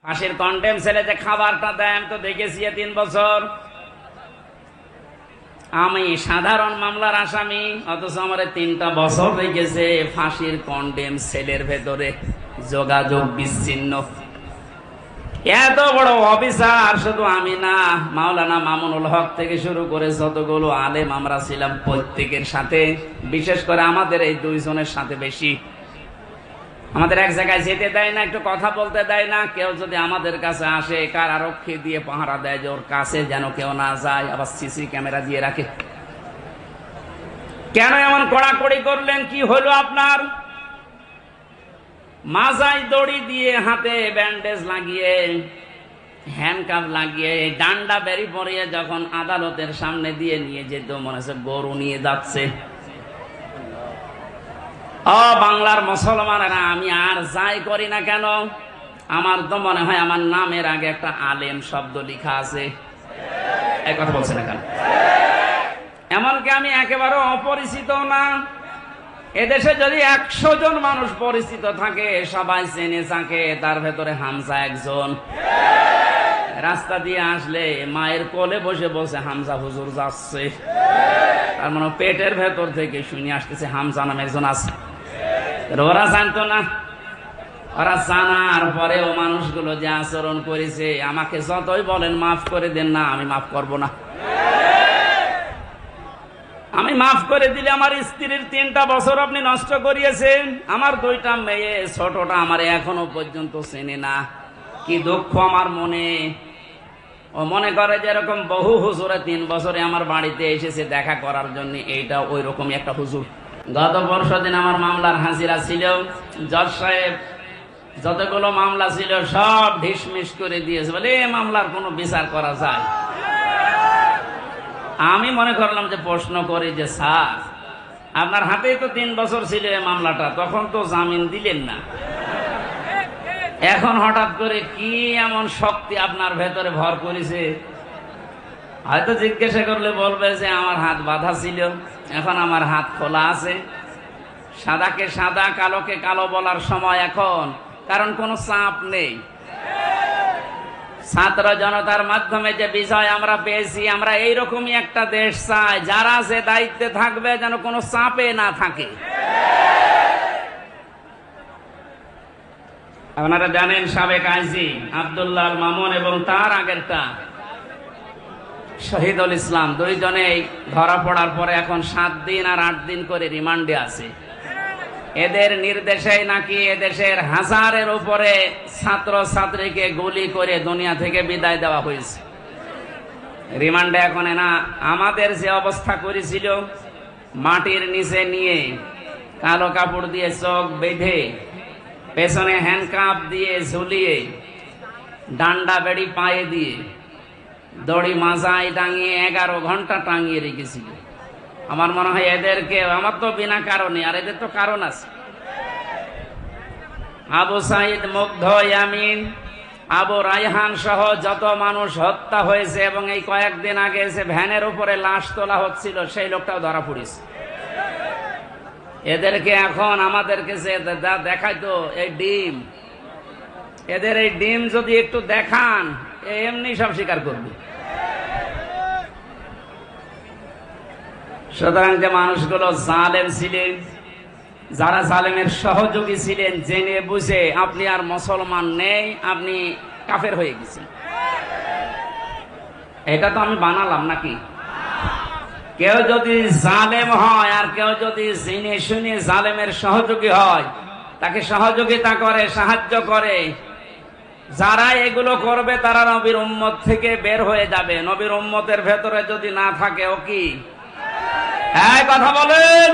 ফাঁসির কন্ডেম ছেলে যে খাবারটা দেয় আমি তো দেখেছি 3 বছর। আমি সাধারণ মামলার আসামি, অথচ আমার 3টা বছর রেখেছে ফাঁসির কন্ডেম সেলের ভেতরে, যোগাযোগ বিচ্ছিন্ন। এত বড় অফিসার শুধু আমি না, মাওলানা মামুনুল হক থেকে শুরু করে যতগুলো আলেম আমরা ছিলাম, প্রত্যেকের সাথে, বিশেষ করে আমাদের এই 2 জনের সাথে বেশি। আমাদের এক জায়গায় যেতে দেয় না, একটু কথা বলতে দেয় না। কেউ যদি আমাদের কাছে আসে, কারারক্ষী দিয়ে পাহারা দেয় যে ওর কাছে যেন কেউ না যায়, আবার সিসি ক্যামেরা দিয়ে রাখে। কেন এমন কড়াকড়ি করলেন? কি হলো আপনার? মাজায় দড়ি দিয়ে, হাতে ব্যান্ডেজ লাগিয়ে, হ্যান্ডকাফ লাগিয়ে, ডান্ডা বেরি পরিয়ে যখন আদালতের সামনে দিয়ে নিয়ে যেত, মনে হচ্ছে গরু নিয়ে যাচ্ছে। বাংলার মুসলমানেরা, আমি আর যাই করি না কেন, আমার তো মনে হয় আমার নামের আগে একটা আলেম শব্দ লেখা আছে। এই কথা বলছে না কেন? এমনকি আমি একেবারে অপরিচিত না। এদেশে যদি 100 জন মানুষ পরিচিত থাকে, সবাই চেনে থাকে, তার ভেতরে হামজা একজন। রাস্তা দিয়ে আসলে মায়ের কোলে বসে বসে হামজা হুজুর যাচ্ছে, তার মানে পেটের ভেতর থেকে শুনে আসতেছে হামজা নামে একজন আছে। ওরা জানতো না। ওরা জানার পরেও মানুষগুলো যে আচরণ করেছে, আমাকে যতই বলেন মাফ করে দেন না, আমি মাফ করব না। আমি মাফ করে দিলে আমার স্ত্রীর 3টা বছর আপনি নষ্ট করিয়েছেন। আমার 2টা মেয়ে, ছোটটা আমার এখনো পর্যন্ত চেনে না। কি দুঃখ আমার মনে। ও মনে করে যে এরকম বহু হুজুরে 3 বছরে আমার বাড়িতে এসেছে দেখা করার জন্য, এইটা ওই রকমই একটা হুজুর। গত বর্ষদিন আমার মামলার হাজিরা ছিল। জজ সাহেব যতগুলো মামলা ছিল সব ঢিসমিস করে দিয়েছে, বলে এই মামলার কোনো বিচার করা যায়। আমি মনে করলাম যে প্রশ্ন করি যে স্যার, আপনার হাতেই তো 3 বছর ছিল এই মামলাটা, তখন তো জামিন দিলেন না, এখন হঠাৎ করে কি এমন শক্তি আপনার ভেতরে ভর করেছে? হয়তো জিজ্ঞাসা করলে বলবে যে আমার হাত বাঁধা ছিল, এখন আমার হাত খোলা আছে। সাদাকে সাদা, কালোকে কালো বলার সময় এখন, কারণ কোনো চাপ নেই। ছাত্র জনতার মাধ্যমে যে বিজয় আমরা পেয়েছি, আমরা এইরকমই একটা দেশ চাই, যারা যে দায়িত্বে থাকবে যেন কোনো চাপে না থাকে। আপনারা জানেন সাবেক আইজি আব্দুল্লাহ আল মামুন এবং তার আগেরটা শহীদুল ইসলাম, 2 জনেই ধরা পড়ার পরে এখন 7 দিন আর 8 দিন করে রিমান্ডে আছে। এদের নির্দেশে নাকি এদেশের 1000-এর উপরে ছাত্র ছাত্রীকে গুলি করে দুনিয়া থেকে বিদায় দেওয়া হয়েছে। রিমান্ডে এখন না আমাদের যে অবস্থা করেছিল, মাটির নিচে নিয়ে কালো কাপড় দিয়ে চোখ বেঁধে, পেছনে হ্যান্ডকাপ দিয়ে ঝুলিয়ে, ডান্ডা বেড়ি পায়ে দিয়ে, দড়ি মাজায় টাঙিয়ে 11 ঘন্টা টাঙিয়ে রেখেছিল। আমার মনে হয় এদেরকে, আমার তো বিনা কারণে, আর এদের তো কারণ আছে। আবু সাইদ, মুগ্ধ, ইয়ামিন, আবু রায়হান সহ যত মানুষ হত্যা হয়েছে, এবং এই কয়েকদিন আগে যে ভ্যানের উপরে লাশ তোলা হচ্ছিল, সেই লোকটাও ধরা পড়েছে। এদেরকে এখন আমাদেরকে যে দেখাইতো এই ডিম, এদের এই ডিম যদি একটু দেখান, এমনি সব স্বীকার করবে। সুতরাং যে মানুষগুলো জালেম ছিলেন, যারা জালেমের সহযোগী ছিলেন, জেনে বুঝে আপনি আর মুসলমান নেই, আপনি কাফের হয়ে গেছেন। এটা তো আমি বানালাম নাকি? কেউ যদি জালেম হয় আর কেউ যদি জেনে শুনে জালেমের সহযোগী হয়, তাকে সহযোগিতা করে, সাহায্য করে, যারা এগুলো করবে তারা নবীর উম্মত থেকে বের হয়ে যাবে। নবীর উম্মতের ভেতরে যদি না থাকে, ও কি? এই কথা বলেন।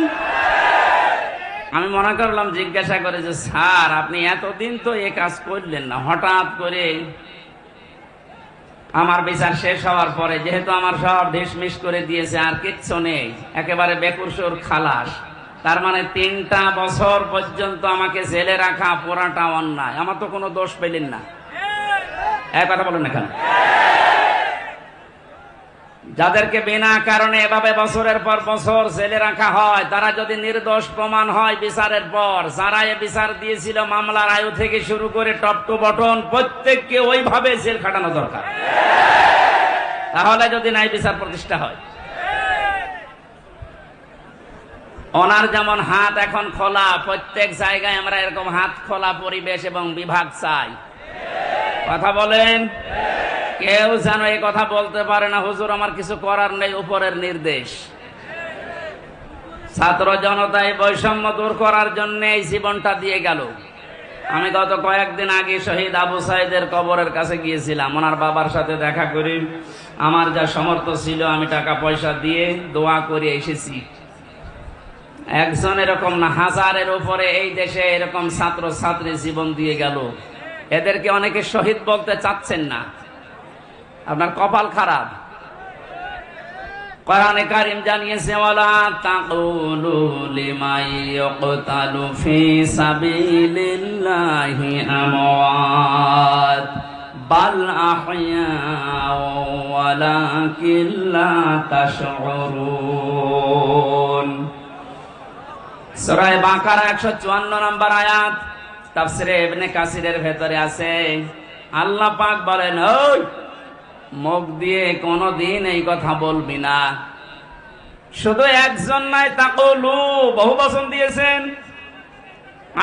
আমি মনে করলাম জিজ্ঞাসা করে যে স্যার, আপনি এতদিন তো এই কাজ করলেন না, হঠাৎ করে আমার বিচার শেষ হওয়ার পরে, যেহেতু আমার সব ঢিসমিস করে দিয়েছে, আর কিচ্ছু নেই, একেবারে বেকুসুর খালাস, তার মানে 3টা বছর পর্যন্ত আমাকে জেলে রাখা পুরাটা অন্যায়, আমার তো কোনো দোষ পেলেন না। এক কথা বলেন না কেন? যাদেরকে বিনা কারণে এভাবে বছরের পর বছর জেলে রাখা হয়, তারা যদি নির্দোষ প্রমাণ হয় বিচারের পর, যারা এ বিচার দিয়েছিল মামলার আয়ু থেকে শুরু করে টপ টু বটন প্রত্যেককে ওইভাবে জেল খাটানো দরকার। তাহলে যদি ন্যায় বিচার প্রতিষ্ঠা হয়। ওনার যেমন হাত এখন খোলা, প্রত্যেক জায়গায় আমরা এরকম হাত খোলা পরিবেশ এবং বিভাগ চাই। কথা বলেন। কেউ যেন এই কথা বলতে পারে না হুজুর আমার কিছু করার নেই, উপরের নির্দেশ। ছাত্র জনতা এই বৈষম্য দূর করার জন্য এই জীবনটা দিয়ে গেল। আমি গত কয়েকদিন আগে শহীদ আবু সাইদের কবরের কাছে গিয়েছিলাম, ওনার বাবার সাথে দেখা করি। আমার যা সামর্থ্য ছিল আমি টাকা পয়সা দিয়ে দোয়া করে এসেছি। একজন এরকম না, হাজারের উপরে এই দেশে এরকম ছাত্র ছাত্রী জীবন দিয়ে গেল। এদেরকে অনেকে শহীদ বলতে চাচ্ছেন না, আপনার কপাল খারাপ। কোরআনে কারীম জানিয়েছে ওয়ালা তাকুলু লিমান ইয়াকতালু ফি সাবিলিল্লাহি আমওয়াত বাল আহইয়াউ ওয়ালাকিন লা তাশউরুন। সূরা বাকারা 154 নম্বর আয়াত, তাফসীরে ইবনে কাসিরের ভেতরে আছে। আল্লাহ পাক বলেন, ওই মুখ দিয়ে কোনদিন এই কথা বলবি না। শুধু একজন নাই, তাকুলু বহু বচন দিয়েছেন।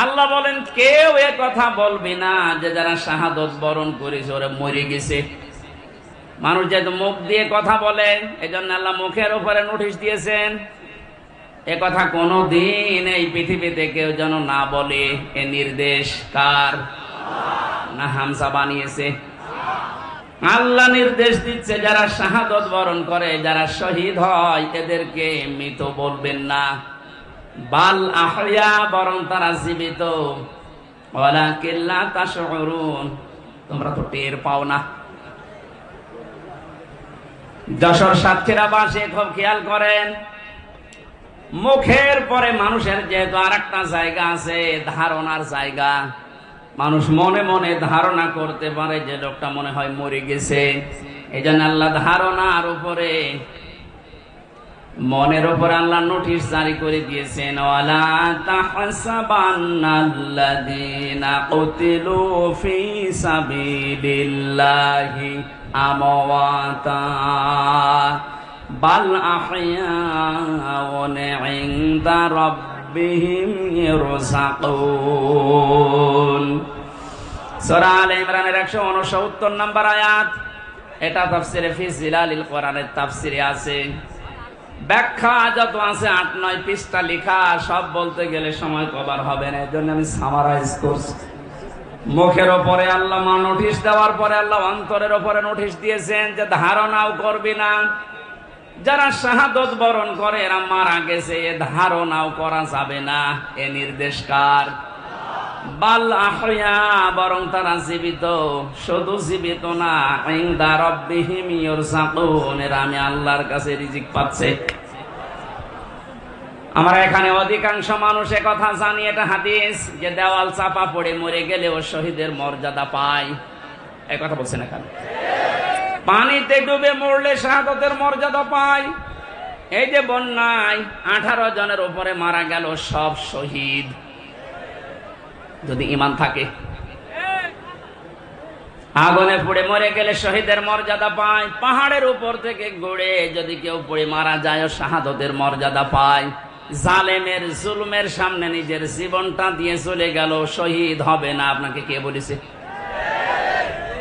আল্লাহ বলেন কেউ এ কথা বলবি না যে যারা শাহাদত বরণ করেছে ওরা মরে গেছে। মানুষ যেহেতু মুখ দিয়ে কথা বলে, এজন্য আল্লাহ মুখের উপরে নোটিশ দিয়েছেন এ কথা কোনদিন এই পৃথিবীতে কেউ যেন না বলে। এ নির্দেশ কার? না হামজা বানিয়েছে? আল্লাহ নির্দেশ দিচ্ছে যারা শাহাদত বরণ করে, যারা শহীদ হয় এদেরকে মৃত বলবেন না। বাল আহইয়া, বরং তারা জীবিত। ওয়ালাকিন লা তাশউরুন, তোমরা তো টের পাও না। যশোর সাতক্ষীরাবাসী খুব খেয়াল করেন, মুখের পরে মানুষের যেহেতু আরেকটা জায়গা আছে, ধারণার জায়গা। মানুষ মনে মনে ধারণা করতে পারে যে লোকটা মনে হয় মরে গেছে। এই জন্য আল্লাহ ধারণার উপরে, মনের উপরে আল্লাহ নোটিশ জারি করে দিয়েছেন। ওয়ালা তাহসাবান্নাল্লাযীনা কুতিলু ফি সাবিলিল্লাহি আমওয়াতা বাল আহইয়াউন ইনদা রাব্বিহিম ইরযাকুন। সূরা আলে ইমরানের 169 নম্বর আয়াত। এটা তাফসীরে ফি জিলালিল কোরআনের তাফসীরে আছে। ব্যাখ্যা যত আছে 8-9 পৃষ্ঠা লেখা, সব বলতে গেলে সময় কভার হবে না, এজন্য আমি সামারাইজ করছি। মুখের ওপরে আল্লাহ নোটিশ দেওয়ার পরে আল্লাহ অন্তরের ওপরে নোটিশ দিয়েছেন যে ধারণাও করবি না। যারা শাহাদত বরণ করে এরা মারা গেছে, এ ধারণাও করা যাবে না। এ নির্দেশ কার? বাল আহইয়া, বরং তারা জীবিত। শুধু জীবিত না, ইনদা রাব্বিহিম ইরযাকুন, এরা আমি আল্লাহর কাছে রিজিক পাচ্ছে। আমরা এখানে অধিকাংশ মানুষ কথা জানি, এটা হাদিস, যে দেওয়াল চাপা পড়ে মরে গেলে ও শহীদের মর্যাদা পায়। এই কথা বলছেন এখানে। পানিতে ডুবে মরলে শাহাদতের মর্যাদা পায়। এই যে বন্যায় 18 জনের উপরে মারা গেল, সব শহীদ, যদি ঈমান থাকে। আগুনে পুড়ে মরে গেলে শহীদের মর্যাদা পায়। পাহাড়ের উপর থেকে গড়ে যদি কেউ পড়ে মারা যায়, শাহাদতের মর্যাদা পায়। জালেমের জুলুমের সামনে নিজের জীবনটা দিয়ে চলে গেল, শহীদ হবে না। আপনাকে কে বলেছে?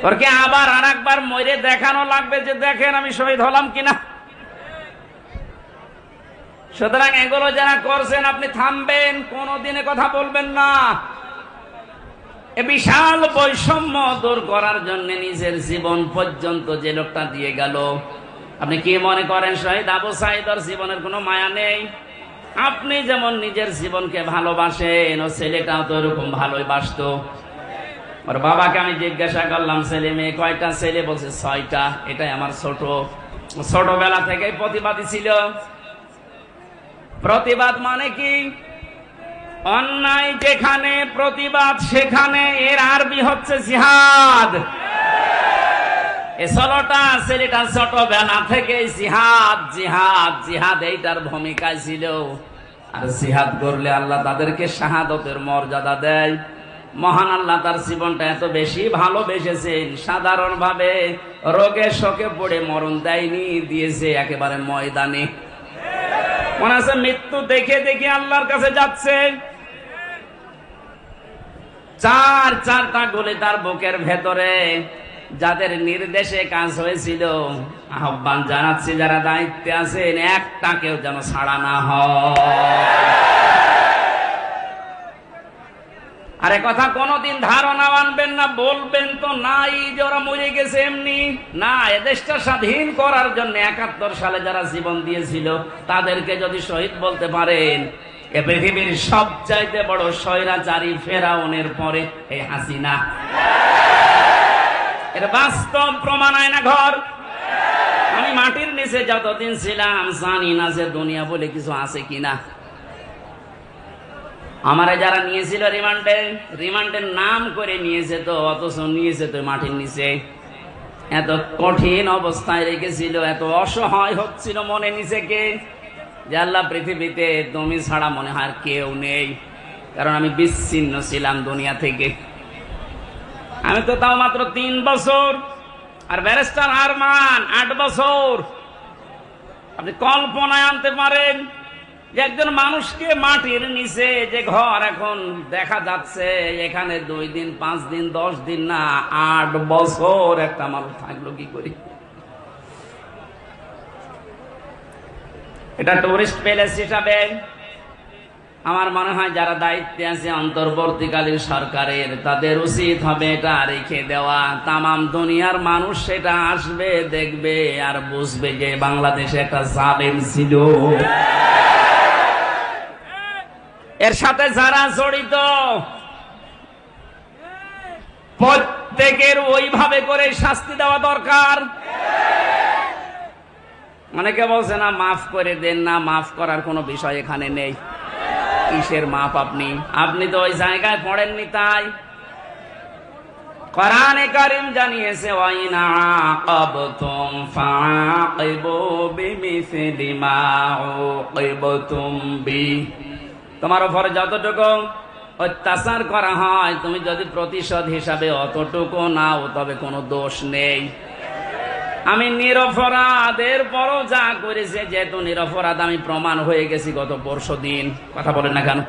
ওরকে আবার আরেকবার মরে দেখানো লাগবে যে দেখেন আমি শহীদ হলাম কিনা। সুতরাং এগুলো যারা করছেন আপনি থামবেন, কোনদিনে কথা বলবেন না। এ বিশাল বৈষম্য দূর করার জন্য নিজের জীবন পর্যন্ত যে লোকটা দিয়ে গেল, আপনি কি মনে করেন শহীদ আবু সাঈদের জীবনের কোনো মায়া নেই? আপনি যেমন নিজের জীবনকে ভালোবাসেন, ও ছেলেটাও তো এরকম ভালোই বাসতো। ওর বাবাকে আমি জিজ্ঞাসা করলাম ছেলে মেয়ে কয়টা? ছেলে বলছে 6টা। এটাই আমার ছোট। ছোটবেলা থেকেই প্রতিবাদী ছিল। প্রতিবাদ মানে কি? অন্যায় যেখানে প্রতিবাদ সেখানে, এর আরবি হচ্ছে জিহাদ। এই ষোলোটা ছেলেটা ছোটবেলা থেকে জিহাদ জিহাদ জিহাদ এইটার ভূমিকায় ছিল। আর জিহাদ করলে আল্লাহ তাদেরকে শাহাদতের মর্যাদা দেয়। মহান আল্লাহ তার জীবনটা এত বেশি ভালোবেসেছেন, সাধারণ ভাবে রোগে শোকে পড়ে মরণ দেয়নি, দিয়েছে একেবারে ময়দানে। মনে আছে মৃত্যু দেখে দেখে আল্লাহর কাছে যাচ্ছে, চারটা গুলি তার বুকের ভেতরে। যাদের নির্দেশে কাজ হয়েছিল, আহ্বান জানাচ্ছি যারা দায়িত্বে আছেন, একটাকেও যেন ছাড়া না হয়। আরে কথা কোনদিন ধারণা আনবেন না, বলবেন তো নাই যে ওরা মরে গেছে এমনি না। এদেশটা স্বাধীন করার জন্য ৭১ সালে যারা জীবন দিয়েছিল তাদেরকে যদি শহীদ বলতে পারেন, এ পৃথিবীর সবচাইতে বড় স্বৈরাচারী ফেরাউনের পরে এই হাসিনা। এর বাস্তব প্রমাণ আয়না ঘর। আমি মাটির নিচে যতদিন ছিলাম জানি না যে দুনিয়া বলে কিছু আছে কিনা। আমারে যারা নিয়েছিল রিমান্ডের নাম করে নিয়েছে তো, অথচ নিয়েছে তো মাটির নিচে। এত কঠিন অবস্থায় রেখেছিল, এত অসহায় হচ্ছিল মনে নিজেকে যে আল্লাহ পৃথিবীতে তুমি ছাড়া মনে হয় আর কেউ নেই। কারণ আমি বিচ্ছিন্ন ছিলাম দুনিয়া থেকে। আমি তো তাও মাত্র 3 বছর, আর ব্যারিস্টার আরমান 8 বছর। আপনি কল্পনায় আনতে পারেন যে একজন মানুষকে মাটির নিচে যে ঘর এখন দেখা যাচ্ছে, এখানে 2 দিন 5 দিন 10 দিন না 8 বছর একটা মানুষ থাকলো কি করি? এটা টুরিস্ট প্যালেস হিসাবে আমার মনে হয় যারা দায়িত্বে আছে অন্তর্বর্তীকালীন সরকারের, তাদের উচিত হবে এটা রেখে দেওয়া। তামাম দুনিয়ার মানুষ সেটা আসবে, দেখবে আর বুঝবে যে বাংলাদেশে একটা জালেম ছিল। এর সাথে যারা জড়িত প্রত্যেকের ওইভাবে করে শাস্তি দেওয়া দরকার। অনেকে বলছে না মাফ করে দেন না, মাফ করার কোনো বিষয় এখানে নেই। কিসের মাপ? আপনি তো ওই জায়গায় পড়েননি। তাই কোরআনে কারীম জানিয়েছে, ওয়াইন আকাবতুম ফাআকিবু বিমিসলি মা উকিবতুম বি। তোমার উপরে যতটুকু অত্যাচার করা হয়, তুমি যদি প্রতিশোধ হিসাবে অতটুকু নাও, তবে কোনো দোষ নেই। আমি নিরপরাধের পরও যা করেছে, যেহেতু নিরপরাধ আমি প্রমাণ হয়ে গেছি গত পরশুদিন। কথা বলেন না কেন?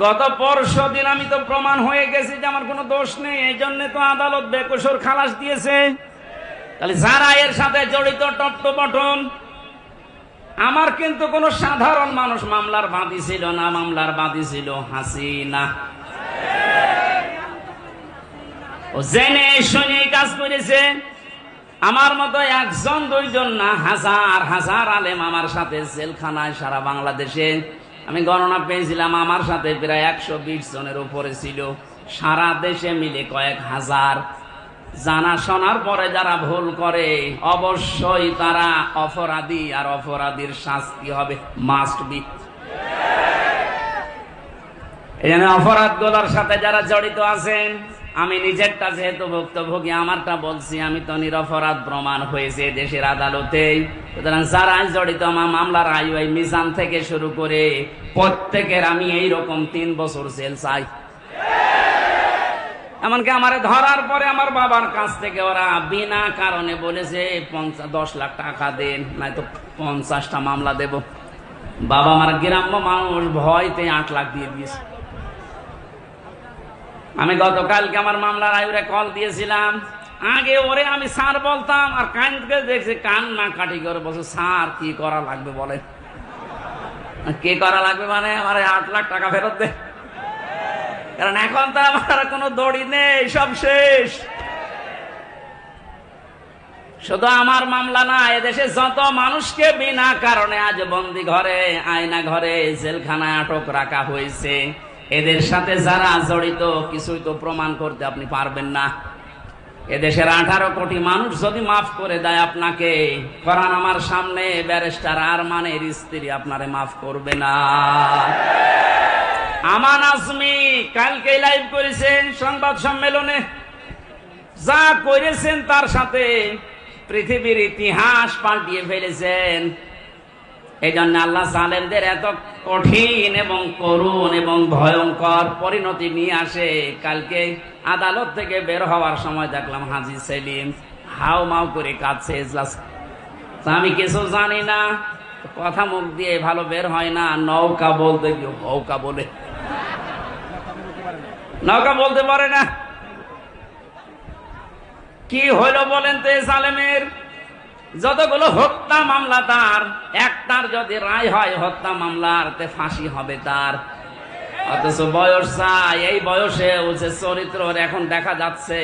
গত পরশুদিন আমি তো প্রমাণ হয়ে গেছি যে আমার কোনো দোষ নেই। এই জন্য তো আদালত বেকসুর খালাস দিয়েছে। তাহলে যারা এর সাথে জড়িত টপটপটন, আমার কিন্তু কোনো সাধারণ মানুষ মামলার বাদী ছিল না, মামলার বাদী ছিল হাসিনা। ও জেনে শুনে কাজ করেছে। আমার মতো 1 জন 2 জন না, হাজার হাজার আলেম আমার সাথে জেলখানায় সারা বাংলাদেশে। আমি গণনা পেয়েছিলাম, আমার সাথে প্রায় 120 জনের উপরে ছিল, সারা দেশে মিলে কয়েক হাজার। জানা শোনার পরে যারা ভুল করে অবশ্যই তারা অপরাধী, আর অপরাধীর শাস্তি হবে মাস্ট বি। এই জন্য অপরাধগুলোর সাথে যারা জড়িত আছেন, আমি নিজেরটা যেহেতু ভুক্তভোগী, আমারটা বলছি, আমি তো নিরপরাধ প্রমাণ হয়েছে দেশের আদালতে। সুতরাং যারা জড়িত আমার মামলার আইওয়াই মিজান থেকে শুরু করে প্রত্যেকের আমি এইরকম 3 বছর জেল চাই। এমনকি আমারে ধরার পরে আমার বাবার কাছ থেকে ওরা বিনা কারণে বলেছে 10 লাখ টাকা দেন, নয়তো 50টা মামলা দেব। বাবা আমার গ্রাম্য মানুষ, ভয়তে 8 লাখ দিয়ে দিয়েছে। আমি গতকালকে আমার মামলার আয়ুরে কল দিয়েছিলাম। আগে ওরে আমি স্যার বলতাম, আর কানকে দেখছি কান্না কাটি করে বলছে, স্যার কি করা লাগবে বলে। কি করা লাগবে মানে আমার 8 লাখ টাকা ফেরত দে। কারণ এখন তো আমার কোনো দড়ি নেই, সব শেষ। শুধু আমার মামলা না, এদেশে যত মানুষকে বিনা কারণে আজ বন্দি ঘরে, আয়না ঘরে, জেলখানায় আটক রাখা হয়েছে, এদের সাথে যারা জড়িত কিছুই তো প্রমাণ করতে আপনি পারবেন না। এদেশের 18 কোটি মানুষ যদি মাফ করে দেয় আপনাকে, কোরআন আমার সামনে ব্যারিস্টার আরমানের স্ত্রী আপনারে মাফ করবে না। আমান আজমি কালকে লাইভ করেছেন সংবাদ সম্মেলনে, যা করেছেন তার সাথে পৃথিবীর ইতিহাস পাল্টিয়ে ফেলেছেন। এই জন্য আল্লাহ জালেমদের এত কঠিন এবং করুণ এবং ভয়ঙ্কর পরিণতি নিয়ে আসে। কালকে আদালত থেকে বের হওয়ার সময় দেখলাম হাজী সেলিম হাও মাও করে কাঁদছে। এজলাস আমি কিছু জানি না, কথা মুখ দিয়ে ভালো বের হয় না। নৌকা বলতে কি নৌকা বলে, নৌকা বলতে পারে না। কি হইল বলেন তো? জালেমের যতগুলো হত্যা মামলা, তার একটার যদি রায় হয় হত্যা মামলার, তে ফাঁসি হবে তার। অথচ বয়স চাই, এই বয়সে যে চরিত্র এখন দেখা যাচ্ছে,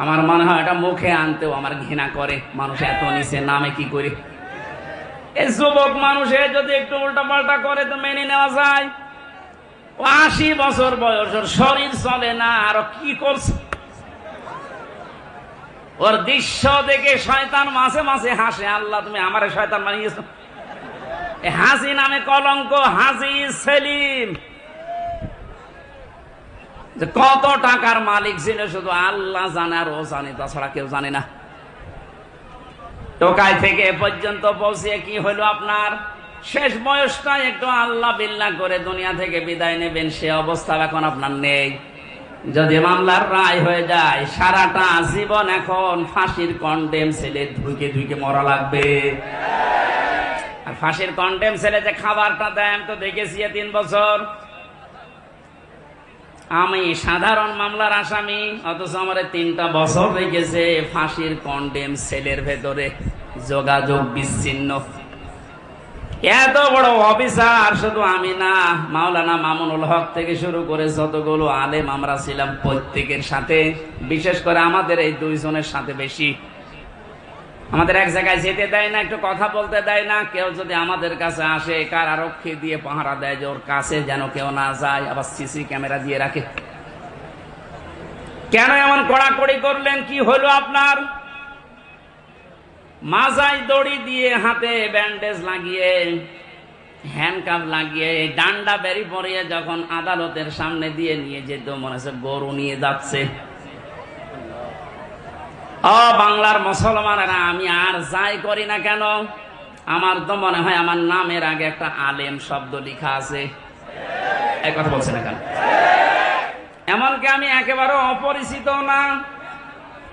আমার মনে হয় এটা মুখে আনতেও আমার ঘৃণা করে। মানুষ এত নিচে নামে কি করে? এই যুবক মানুষে যদি একটু উল্টা পাল্টা করে তো মেনে নেওয়া যায়। 80 বছর বয়স, ওর শরীর চলে না, আর কি করছে? ওর দৃশ্য দেখে শয়তান মাঝে মাঝে হাসে, আল্লাহ তুমি আমারে শয়তান বানিয়েছো। হাজি নামে কলঙ্ক, হাজি সেলিম কত টাকার মালিক ছিল শুধু আল্লাহ জানে, আর ও জানে, তাছাড়া কেউ জানে না। টোকাই থেকে এ পর্যন্ত পৌঁছে কি হলো আপনার? শেষ বয়সটা একটু আল্লাহ বিল্লাহ করে দুনিয়া থেকে বিদায় নেবেন, সে অবস্থা এখন আপনার নেই। যদি মামলার রায় হয়ে যায়, সারাটা জীবন এখন ফাঁসির কন্ডেম ছেলে ধুইকে ধুইকে মরা লাগবে। আর ফাঁসির কন্ডেম ছেলে যে খাবারটা দেন তো দেখেছি 3 বছর। আমি সাধারণ মামলার আসামি, অথচ আমার 3টা বছর রেখেছে ফাঁসির কন্ডেম সেলের ভেতরে, যোগাযোগ বিচ্ছিন্ন। এত বড় অফিসার শুধু আমি না, মাওলানা মামুনুল হক থেকে শুরু করে যতগুলো আলেম আমরা ছিলাম, প্রত্যেকের সাথে, বিশেষ করে আমাদের এই 2 জনের সাথে বেশি, আমাদের এক জায়গায় যেতে দেয় না, একটু কথা বলতে দেয় না। কেউ যদি আমাদের কাছে আসে, কারারক্ষী দিয়ে পাহারা দেয় যে ওর কাছে যেন কেউ না যায়, আবার সিসি ক্যামেরা দিয়ে রাখে। কেন এমন কড়াকড়ি করলেন? কি হলো আপনার? মাজায় দড়ি দিয়ে, হাতে ব্যান্ডেজ লাগিয়ে, হ্যান্ডকাপ লাগিয়ে, ডান্ডা বেরি পরিয়ে যখন আদালতের সামনে দিয়ে নিয়ে যেত, মনে হচ্ছে গরু নিয়ে যাচ্ছে। বাংলার মুসলমানেরা, আমি আর যাই করি না কেন, আমার তো মনে হয় আমার নামের আগে একটা আলেম শব্দ লেখা আছে। এই কথা বলছে না কেন? এমনকি আমি একেবারে অপরিচিত না।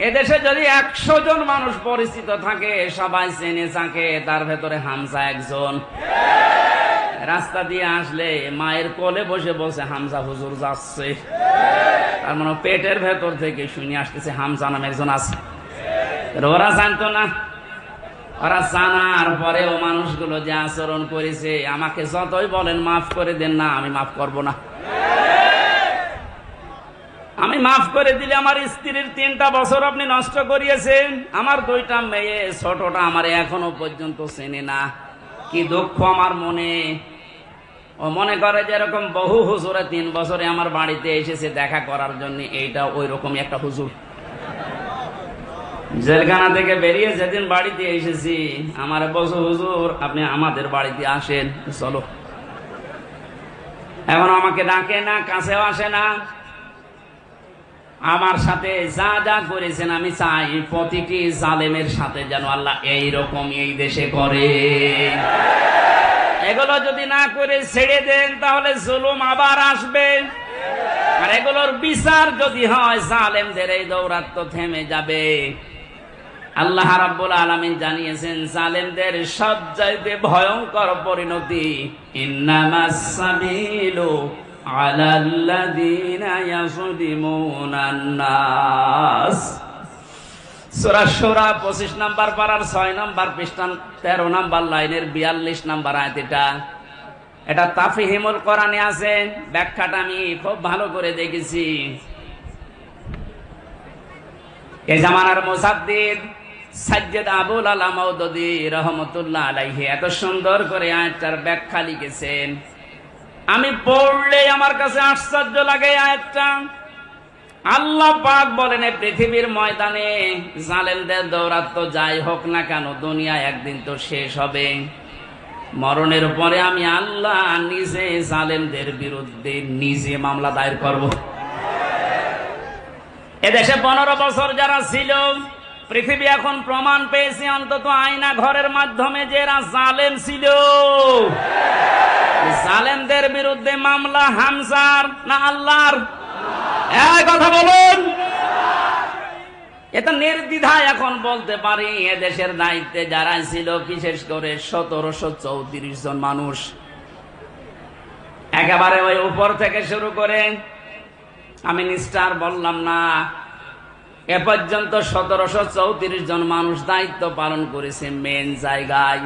এদেশে যদি 100 জন মানুষ পরিচিত থাকে, সবাই চেনে থাকে, তার ভেতরে হামজা একজন। রাস্তা দিয়ে আসলে মায়ের কোলে বসে বসে হামজা হুজুর যাচ্ছে, তার মানে পেটের ভেতর থেকে শুনে আসতেছে হামজা নামে একজন আছে। ওরা জানতো না, ওরা জানার পরেও মানুষগুলো যে আচরণ করেছে, আমাকে যতই বলেন মাফ করে দেন না, আমি মাফ করব না। আমি মাফ করে দিলে আমার স্ত্রীর 3টা বছর আপনি নষ্ট করিয়েছেন, আমার 2টা মেয়ে, ছোটটা আমার এখনো পর্যন্ত চেনে না। কি দুঃখ আমার মনে। ও মনে করে যে এরকম বহু হুজুরে 3 বছরে আমার বাড়িতে এসেছে দেখা করার জন্য, এইটা ওই রকমই একটা হুজুর। জেলখানা থেকে বেরিয়ে যেদিন বাড়িতে এসেছি, আমার বলছে হুজুর আপনি আমাদের বাড়িতে আসেন, চলো। এখন আমাকে ডাকে না, কাছেও আসে না। আমার সাথে যা যা করেছেন, আমি চাই প্রতিটি জালেমের সাথে যেন আল্লাহ এইরকম এই দেশে করে। এগুলো যদি না করে ছেড়ে দেন, তাহলে জুলুম আবার আসবে। আর এগুলোর বিচার যদি হয়, জালেমদের এই দৌরাত্ম থেমে যাবে। আল্লাহ রাব্বুল আলামিন জানিয়েছেন, জালেমদের সবচাইতে ভয়ঙ্কর পরিণতি, ইন্নামাস সাবিলু আলাল্লাযীনা ইয়াযলিমুনান নাস। সূরা শূরা 25 নম্বর পারার 6 নম্বর পৃষ্ঠা 13 নম্বর লাইনের 42 নম্বর আয়াত। এটা তাফহিমুল কোরআনে আছে, ব্যাখ্যাটা আমি খুব ভালো করে দেখেছি। এই জামানার মুসাদ্দিদ সাজ্জাদ আবুল আলা মাউদুদী রাহমাতুল্লাহ আলাইহি এত সুন্দর করে আয়াতটার ব্যাখ্যা লিখেছেন, আমি পড়লে আমার কাছে আশ্চর্য লাগে আয়াতটা। আল্লাহ পাক বলেন, এই পৃথিবীর ময়দানে জালেমদের দৌরাত্ম যাই হোক না কেন, দুনিয়া একদিন তো শেষ হবে। মরণের পরে আমি আল্লাহ নিজে জালেমদের বিরুদ্ধে নিজে মামলা দায়ের করব। এদেশে 15 বছর যারা ছিল, পৃথিবী এখন প্রমাণ পেয়েছে অন্তত আয়না ঘরের মাধ্যমে যে এরা জালেম ছিল। জালেমদের বিরুদ্ধে মামলা হামজার না আল্লাহর? এই কথা বলুন। এটা নির্দ্বিধায় এখন বলতে পারি এদেশের দায়িত্বে যারা ছিল, বিশেষ করে 1734 জন মানুষ, একেবারে ওই উপর থেকে শুরু করে, আমি নিস্টার বললাম না, এ পর্যন্ত 1734 জন মানুষ দায়িত্ব পালন করেছে মেন জায়গায়।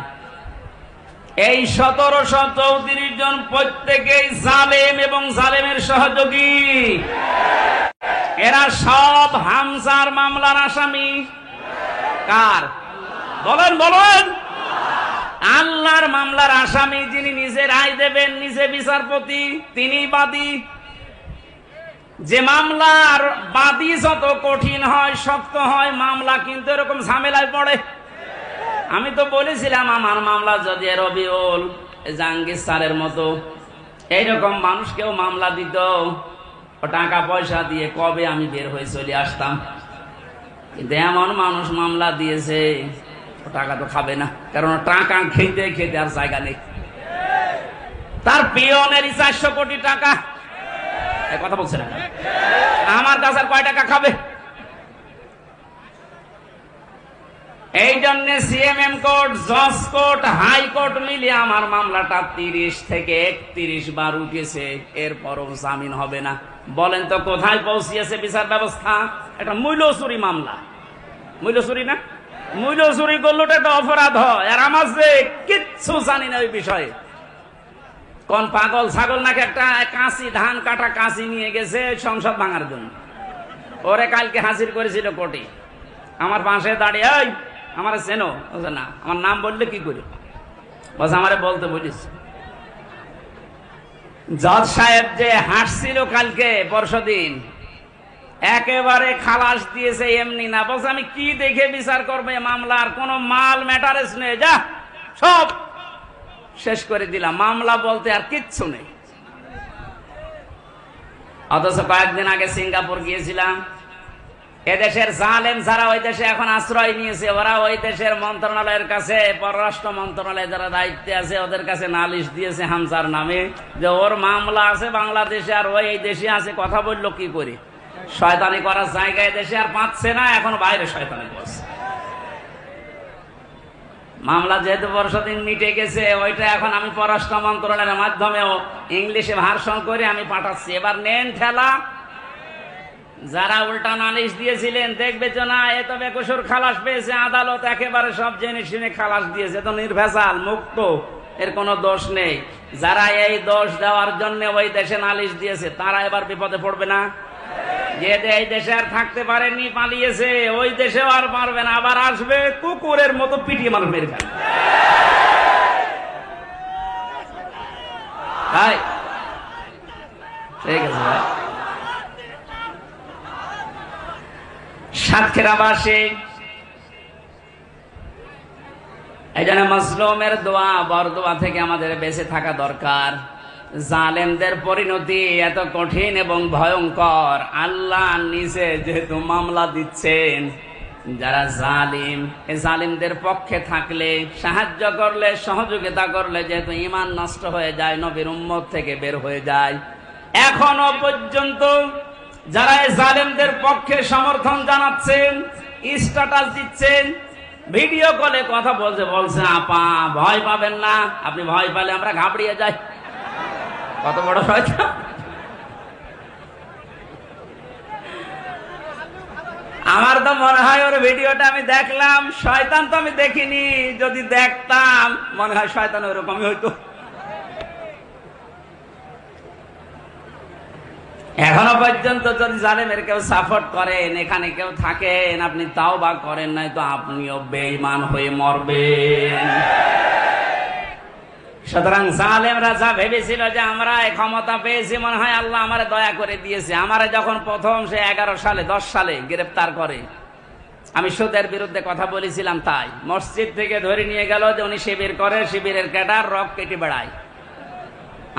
এই 1734 জন প্রত্যেকেই জালেম এবং জালেমের সহযোগী। এরা সব হামজার মামলার আসামি। কার? বলেন বলেন। আল্লাহর মামলার আসামি, যিনি নিজে রায় দেবেন, নিজে বিচারপতি, তিনি বাদী। যে মামলার বাদী যত কঠিন হয়, শক্ত হয়, মামলা কিন্তু এরকম ঝামেলায় পড়ে। আমি তো বলেছিলাম আমার মামলা যদি রবিউল জাহাঙ্গীর স্যারের মতো এইরকম মানুষকেও মামলা দিত, টাকা পয়সা দিয়ে কবে আমি বের হয়ে চলে আসতাম। কিন্তু এমন মানুষ মামলা দিয়েছে, টাকা তো খাবে না, কারণ টাকা খেতে খেতে আর জায়গা নেই। তার পিয়নেরই 400 কোটি টাকা। কথা বলছে না, আমার কাছে আর কয় টাকা খাবে? এই জন্য সিএমএম কোর্ট, জজ কোর্ট, হাইকোর্ট মিলিয়ে আমার মামলাটা 30 থেকে 31 বার উঠেছে, এরপরও জামিন হবে না। বলেন তো কোথায় পৌঁছিয়েছে বিচার ব্যবস্থা? একটা মূল্য চুরি মামলা। মূল্য চুরি না, মূল্য চুরি করলে একটা অপরাধ হয়, আর আমার যে কিচ্ছু জানি না ওই বিষয়ে। কোন পাগল ছাগল নাকি একটা কাঁচি, ধান কাটা কাঁচি নিয়ে গেছে সংসদ ভাঙার জন্য। ওরে কালকে হাজির করেছিল কোর্টে, আমার পাশে দাঁড়িয়ে, ওই আমার চেনো? না। আমার নাম বললে কি করে? বস আমারে বলতে বলিস। জজ সাহেব যে হাসছিল কালকে পরশুদিন, একেবারে খালাস দিয়েছে এমনি না। বলছে আমি কি দেখে বিচার করবে মামলার? কোন মাল ম্যাটারেস নেই, যা সব শেষ করে দিলাম, মামলা বলতে আর কিচ্ছু নেই। অথচ কয়েকদিন আগে সিঙ্গাপুর গিয়েছিলাম, এদেশের জালেম যারা ওই দেশে এখন আশ্রয় নিয়েছে, ওরা ওই দেশের মন্ত্রণালয়ের কাছে, পররাষ্ট্র মন্ত্রণালয়ে যারা দায়িত্বে আছে ওদের কাছে নালিশ দিয়েছে হামজার নামে, যে ওর মামলা আছে বাংলাদেশে আর ওই এই দেশে আছে। কথা বললো কি করে? শয়তানি করার জায়গায় দেশে আর পাচ্ছে না, এখন বাইরে শয়তানি করছে। মামলা যেহেতু পরশুদিন মিটে গেছে, ওইটা এখন আমি পররাষ্ট্র মন্ত্রণালয়ের মাধ্যমেও ইংলিশে ভার্সন করে আমি পাঠাচ্ছি। এবার নেন ঠেলা। যারা উল্টা নালিশ দিয়েছিলেন, দেখবে যে না এ তো বেকসুর খালাস পেয়েছে, আদালত একেবারে সব জেনে শুনে খালাস দিয়েছে, তো নির্ভেজাল মুক্ত, এর কোনো দোষ নেই। যারা এই দোষ দেওয়ার জন্য ওই দেশে নালিশ দিয়েছে, তারা এবার বিপদে পড়বে না? যে এই দেশে আর থাকতে পারেনি, পালিয়েছে, ওই দেশেও আর পারবে না, আবার আসবে কুকুরের মতো পিটিয়ে মানুষ মেরে ফেলবে। তাই ঠিক আছে ভাই। সাতক্ষীরাবাসী এই জন্য মাজলুমের দোয়া, বরদোয়া থেকে আমাদের বেঁচে থাকা দরকার। জালেমদের পরিণতি এত কঠিন এবং ভয়ঙ্কর, আল্লাহ নিজে যেহেতু মামলা দিচ্ছেন, যারা জালিম, এই জালিমদের পক্ষে থাকলে, সাহায্য করলে, সহযোগিতা করলে যেহেতু ঈমান নষ্ট হয়ে যায়, নবীর উম্মত থেকে বের হয়ে যায়। এখনো পর্যন্ত যারা এই জালেমদের পক্ষে সমর্থন জানাচ্ছেন, স্ট্যাটাস দিচ্ছেন, ভিডিও কলে কথা বলছে আপা ভয় পাবেন না, আপনি ভয় পেলে আমরা ঘাবড়িয়ে যাই। কত বড় শয়তান! আমার তো মনে হয় ওর ভিডিওটা আমি দেখলাম, শয়তান তো আমি দেখিনি, যদি দেখতাম মনে হয় শয়তান ওরকমই হইতো। এখনো পর্যন্ত যদি জালেমের কেউ সাপোর্ট করেন, এখানে কেউ থাকেন, আপনি তাওবা করেন নাই তো আপনিও বেঈমান হয়ে মরবেন। সুতরাং জালেমরা যা ভেবেছিল যে আমরা ক্ষমতা পেয়েছি, মনে হয় আল্লাহ আমারে দয়া করে দিয়েছে। আমারে যখন প্রথম সে 11 সালে 10 সালে গ্রেফতার করে, আমি সুদের বিরুদ্ধে কথা বলেছিলাম, তাই মসজিদ থেকে ধরে নিয়ে গেল যে উনি শিবির করে, শিবিরের ক্যাডার, রক কেটে বেড়ায়।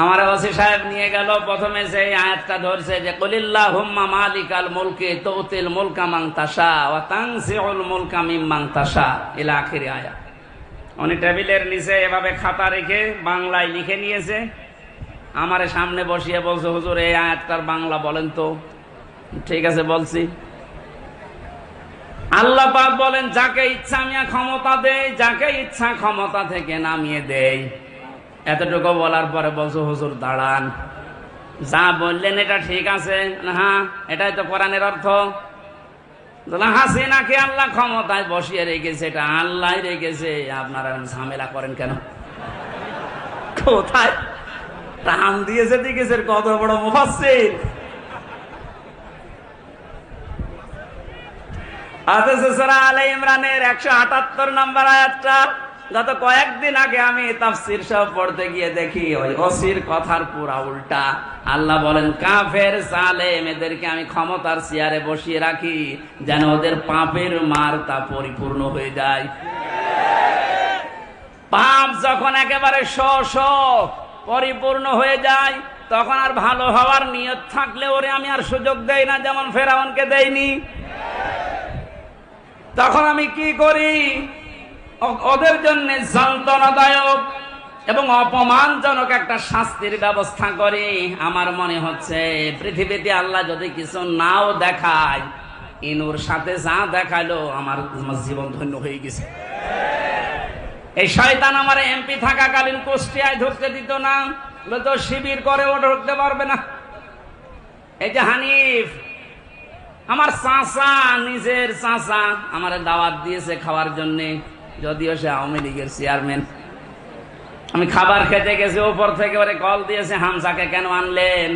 আমার ওসি সাহেব নিয়ে গেল, প্রথমে সেই আয়াতটা ধরছে যে কুলিল্লাহুম্মা মালিকাল মুলকি তুতিল মুলকা মান তাশা ওয়া তানজিউল মুলকা মিম্মান তাশা ইলা আখির আয়াত। উনি টেবিলের নিচে এভাবে খাতা রেখে বাংলায় লিখে নিয়েছে, আমার সামনে বসিয়ে বলছে, হুজুর এই আয়াতটার বাংলা বলেন তো। ঠিক আছে বলছি। আল্লাহ পাক বলেন, যাকে ইচ্ছা আমি ক্ষমতা দেই, যাকে ইচ্ছা ক্ষমতা থেকে নামিয়ে দেই। এতটুকু বলার পরে বলছো, হুজুর দাঁড়ান, যা বললেন এটা ঠিক আছে, হ্যাঁ এটাই তো কোরআনের অর্থ। হাসিনাকে আল্লাহ ক্ষমতায় বসিয়ে রেখেছে, এটা আল্লাহ রেখেছে, আপনারা ঝামেলা করেন কেন? কোথায় টান দিয়েছে দেখেছে, কত বড় মুফাসসির। সূরা আলে ইমরানের 178 নম্বর আয়াতটা গত কয়েকদিন আগে আমি তাফসীর সহ পড়তে গিয়ে দেখি ওই ওসির কথার পুরা উল্টা। আল্লাহ বলেন, কাফের জালেম এদেরকে আমি ক্ষমতার চেয়ারে বসিয়ে রাখি যেন ওদের পাপের মারটা পরিপূর্ণ হয়ে যায়। পাপ যখন একেবারে পরিপূর্ণ হয়ে যায়, তখন আর ভালো হওয়ার নিয়ত থাকলে ওরে আমি আর সুযোগ দেই না, যেমন ফেরাউনকে দেইনি। তখন আমি কি করি? ওদের জন্য যন্ত্রণাদায়ক এবং অপমানজনক একটা শাস্তির ব্যবস্থা করি। আমার মনে হচ্ছে পৃথিবীতে আল্লাহ যদি কিছু নাও দেখায়, ইনুর সাথে যা দেখালো আমার জীবন ধন্য হয়ে গেছে। এই শয়তান আমার এমপি থাকাকালীন কুষ্টিয়ায় ঢুকতে দিত না, তো শিবির করেও ঢুকতে পারবে না। এই যে হানিফ, আমার চাচা, নিজের চাচা আমার দাওয়াত দিয়েছে খাওয়ার জন্য, যদিও সে আওয়ামী লীগের চেয়ারম্যান। আমি খাবার খেতে গেছি, উপর থেকে ওরে কল দিয়েছে, হামসাকে কেন আনলেন?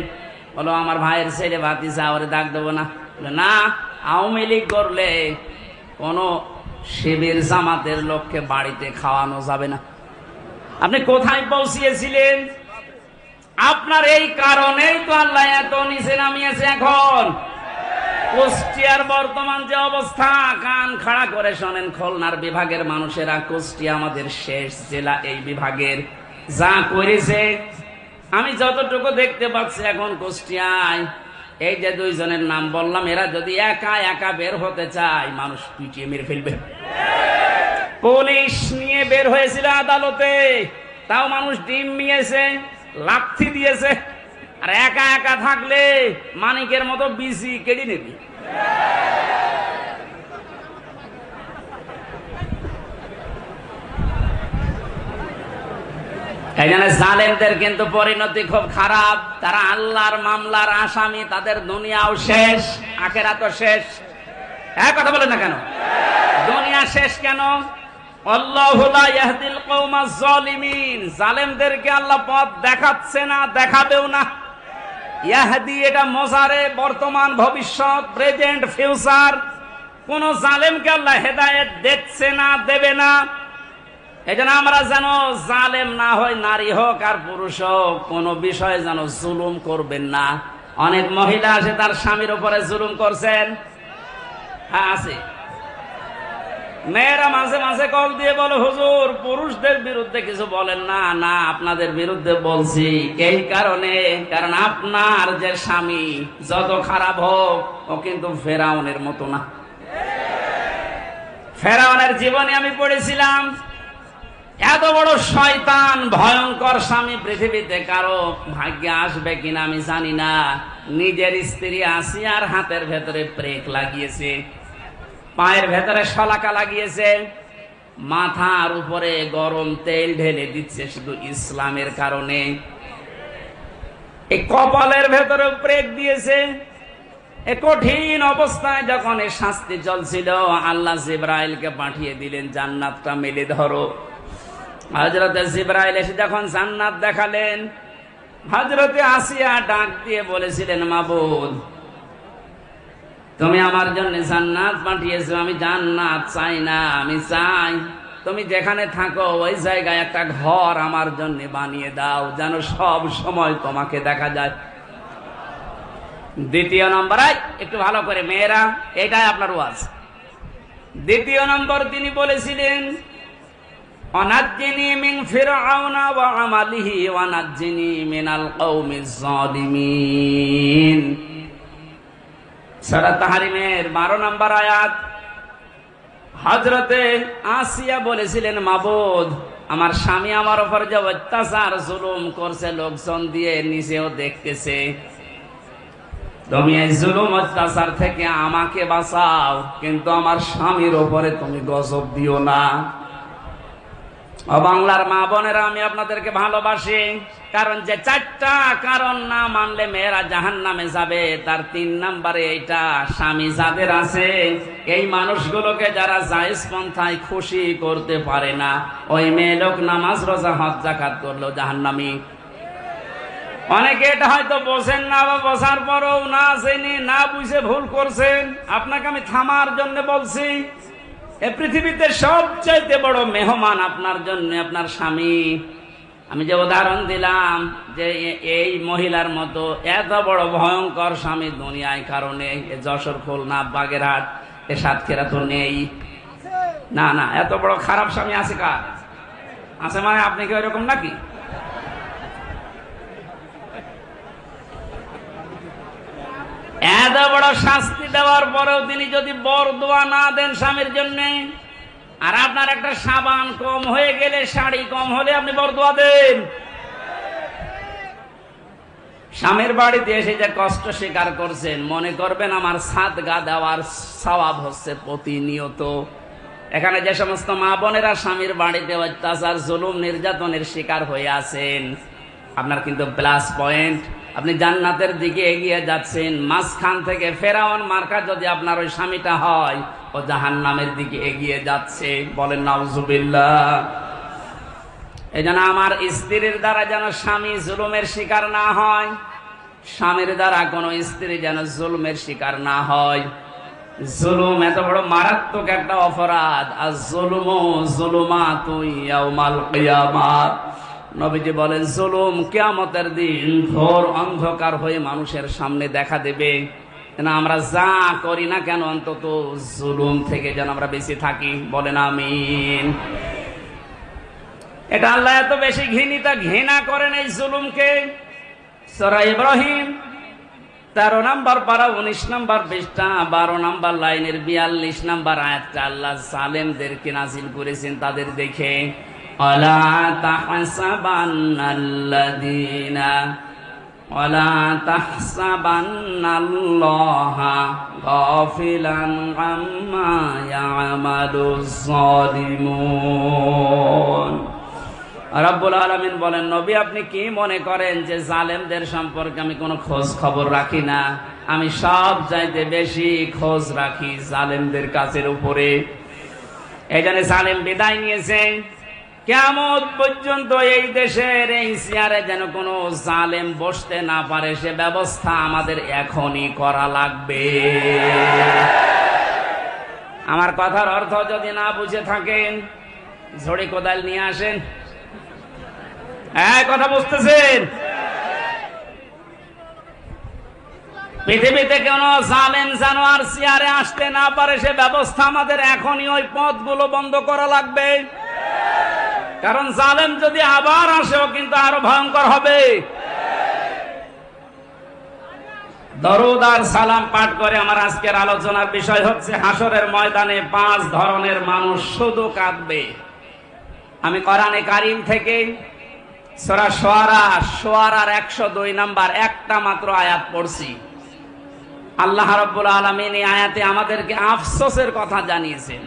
বলো আমার ভাইয়ের ছেলে ভাতিজা, ওরে ডাক দেবো না। না, আওয়ামী লীগ করলে কোন শিবির জামাতের লোককে বাড়িতে খাওয়ানো যাবে না। আপনি কোথায় পৌঁছিয়েছিলেন? আপনার এই কারণেই তো আল্লাহ এত নিচে নামিয়েছে। এখন কুষ্টিয়ার বর্তমান যে অবস্থা, কান খাড়া করে শোনেন খুলনার বিভাগের মানুষেরা, কুষ্টিয়া আমাদের শেষ জেলা, এই বিভাগের যা করেছে আমি যতটুকু দেখতে পাচ্ছি এখন কুষ্টিয়ায়, এই যে দুইজনের নাম বললাম, এরা যদি একা একা বের হতে চায়, মানুষ পিটিয়ে মেরে ফেলবে। পুলিশ নিয়ে বের হয়েছিল আদালতে, তাও মানুষ ডিম নিয়েছে, লাথি দিয়েছে। আর একা একা থাকলে মানিকের মতো বিসি কেড়ে নেবে। এখানে জালেমদের কিন্তু পরিণতি খুব খারাপ। তারা আল্লাহর মামলার আসামি, তাদের দুনিয়াও শেষ, আখিরাতও শেষ। এক কথা বলেন না কেন? দুনিয়া শেষ কেন? আল্লাহু লা ইয়াহদিল কওমাজ জালিমিন, জালেমদেরকে আল্লাহ পথ দেখাচ্ছে না, দেখাবেও না। ইয়াহদি এটা মোজারে, বর্তমান, ভবিষ্যৎ, প্রেজেন্ট, ফিউচার। কোন জালেমকে আল্লাহ হেদায়েত দিচ্ছে না, দেবে না। এজন্য আমরা যেন জালেম না হয়, নারী হোক আর পুরুষ হোক, কোন বিষয়ে যেন জুলুম করবেন না। অনেক মহিলা আছে তার স্বামীর উপরে জুলুম করছেন, হ্যাঁ আছে। মেয়েরা মাঝে মাঝে কল দিয়ে বলো, হুজুর পুরুষদের বিরুদ্ধে কিছু বলেন না। না, আপনাদের বিরুদ্ধে বলছি এই কারণে, কারণ আপনার যে স্বামী যত খারাপ হোক, ও কিন্তু ফেরাউনের মতো না। ফেরাউনের জীবনে আমি পড়েছিলাম, এত বড় শয়তান, ভয়ঙ্কর স্বামী পৃথিবীতে কারো ভাগ্যে আসবে কিনা আমি জানি না। নিজের স্ত্রী আসিয়ার হাতের ভেতরে ব্রেক লাগিয়েছে, পায়ের ভেতরে শলাকা লাগিয়েছে, মাথার উপরে গরম তেল ঢেলে দিচ্ছে শুধু ইসলামের কারণে। এই কপালের ভেতরে ব্রেক দিয়েছে। এই কঠিন অবস্থায় যখন এই শাস্তি চলছিল, আল্লাহ জিবরাইলকে পাঠিয়ে দিলেন, জান্নাতটা মেলে ধরো। হযরতে জিবরাইল এসে যখন জান্নাত দেখালেন, হযরতে আসিয়া ডাক দিয়ে বলেছিলেন, মাবুদ তুমি আমার জন্য জান্নাত পাঠিয়েছো, আমি জান্নাত চাই না, আমি চাই তুমি যেখানে থাকো ওই জায়গায় একটা ঘর আমার জন্য বানিয়ে দাও, যেন সব সময় তোমাকে দেখা যায়। দ্বিতীয় নম্বর, একটু ভালো করে মেয়েরা, এটাই আপনার ওয়াজ। দ্বিতীয় নম্বর তিনি বলেছিলেন, ওয়ানাজ্জিনি মিন ফিরআউনা ওয়া আমালিহি ওয়ানাজ্জিনি মিনাল কওমিজ জালিমিন। সূরা তাহরিমের 12 নম্বর আয়াত। হযরতে আসিয়া বলেছিলেন, মাবুদ, আমার স্বামী আমার উপর যে অত্যাচার জুলুম করছে, লোকজন দিয়ে নিজেও দেখতেছে, তুমি এই জুলুম অত্যাচার থেকে আমাকে বাঁচাও, কিন্তু আমার স্বামীর উপরে তুমি গজব দিও না। ও বাংলার মা বোনেরা, আমি আপনাদেরকে ভালোবাসি, কারণ যে 4টা কারণ না মানলে মেয়েরা জাহান্নামে যাবে, তার 3 নম্বরে এইটা। স্বামী যাদের আছে, এই মানুষগুলোকে যারা জায়েজ পন্থায় খুশি করতে পারে না, ওই মেয়ে লোক নামাজ রোজা হজ যাকাত করলেও জাহান্নামী। অনেকে এটা হয়তো বোঝেন না, বা বোঝার পরও না জেনে না বুঝে ভুল করছেন। আপনাকে আমি থামার জন্য বলছি, এই পৃথিবীতে সবচাইতে বড় মেহমান আপনার জন্য আপনার স্বামী। আমি যে উদাহরণ দিলাম যে এই মহিলার মতো এত বড় ভয়ঙ্কর স্বামী দুনিয়ায় কারণে যশোর, খুলনা, বাগেরহাট, এ সাতক্ষীরা তো নেই। না না, এত বড় খারাপ স্বামী আছে কার? আছে মানে আপনি কি ওইরকম নাকি? এত বড় শাস্তি দেওয়ার পরেও তিনি যদি বরদোয়া না দেন স্বামীর জন্য, আর আপনার একটা সাবান কম হয়ে গেলে, শাড়ি কম হলে আপনি বরদোয়া দেন। স্বামীর বাড়িতে এসে যে কষ্ট স্বীকার করছেন, মনে করবেন আমার সাদগা দেওয়ার সওয়াব হচ্ছে প্রতিনিয়ত। এখানে যে সমস্ত মা বোনেরা স্বামীর বাড়িতে অত্যাচার, জুলুম, নির্যাতনের শিকার হয়ে আছেন, আপনার কিন্তু প্লাস পয়েন্ট, আপনি জান্নাতের দিকে এগিয়ে যাচ্ছেন। মাঝখান থেকে ফেরাউন মার্কা যদি আপনার ওই স্বামীটা হয়, ও জাহান্নামের দিকে এগিয়ে যাচ্ছে। বলেন নাউজুবিল্লাহ। এই জন্য আমার স্ত্রীর দ্বারা যেন স্বামী জুলুমের শিকার না হয়, স্বামীর দ্বারা কোনো স্ত্রী যেন জুলুমের শিকার না হয়। জুলুম এত বড় মারাত্মক একটা অপরাধ। আর জুলুমু যুলুমাতু ইয়াউমাল কিয়ামাত। নবীজি বলেন, জুলুম কিয়ামতের দিন ঘোর অন্ধকার হয়ে মানুষের সামনে দেখা দেবে। না আমরা যা করি না কেন, অন্তত জুলুম থেকে যেন আমরা বেঁচে থাকি। বলেন আমিন। এটা আল্লাহ এত বেশি ঘৃণা করেন এই জুলুমকে। সূরা ইব্রাহিম 13 নম্বর পারা 19 নম্বর পৃষ্ঠা 12 নম্বর লাইনের 42 নম্বর আয়াতটা আল্লাহ জালেমদেরকে নাজিল করেছেন তাদের দেখে। ওয়ালা তাহসাবান্নাল্লাহা গাফিলান আম্মা ইয়ামালুজ জালিমুন। রব্বুল আলামিন বলেন, নবী আপনি কি মনে করেন যে জালেমদের সম্পর্কে আমি কোনো খোঁজ খবর রাখি না? আমি সব চাইতে বেশি খোঁজ রাখি জালেমদের কাছের উপরে। এই জন্য জালেম বিদায় নিয়েছে। কিয়ামত পর্যন্ত এই দেশের এই চেয়ারে যেন কোনো জালেম বসতে না পারে, সে ব্যবস্থা আমাদের এখনই করা লাগবে। আমার কথার অর্থ যদি না বুঝে থাকেন, ঝড়ি কোদাল নিয়ে আসেন। কথা বুঝতেছেন? পৃথিবীতে কোন জালেম জানোয়ার চেয়ারে আসতে না পারে, সে ব্যবস্থা আমাদের এখনই ওই পথগুলো বন্ধ করা লাগবে। কারণ জালেম যদি আবার আসেও কিন্তু আরো ভয়ঙ্কর হবে। দরুদ আর সালাম পাঠ করে আমার আজকের আলোচনার বিষয় হচ্ছে হাসরের ময়দানে 5 ধরনের মানুষ শুধু কাঁদবে। আমি কোরআনে কারীম থেকে সূরা শুআরার 102 নম্বর একটা মাত্র আয়াত পড়ছি। আল্লাহ রাব্বুল আলামিন এই আয়াতে আমাদেরকে আফসোসের কথা জানিয়েছেন।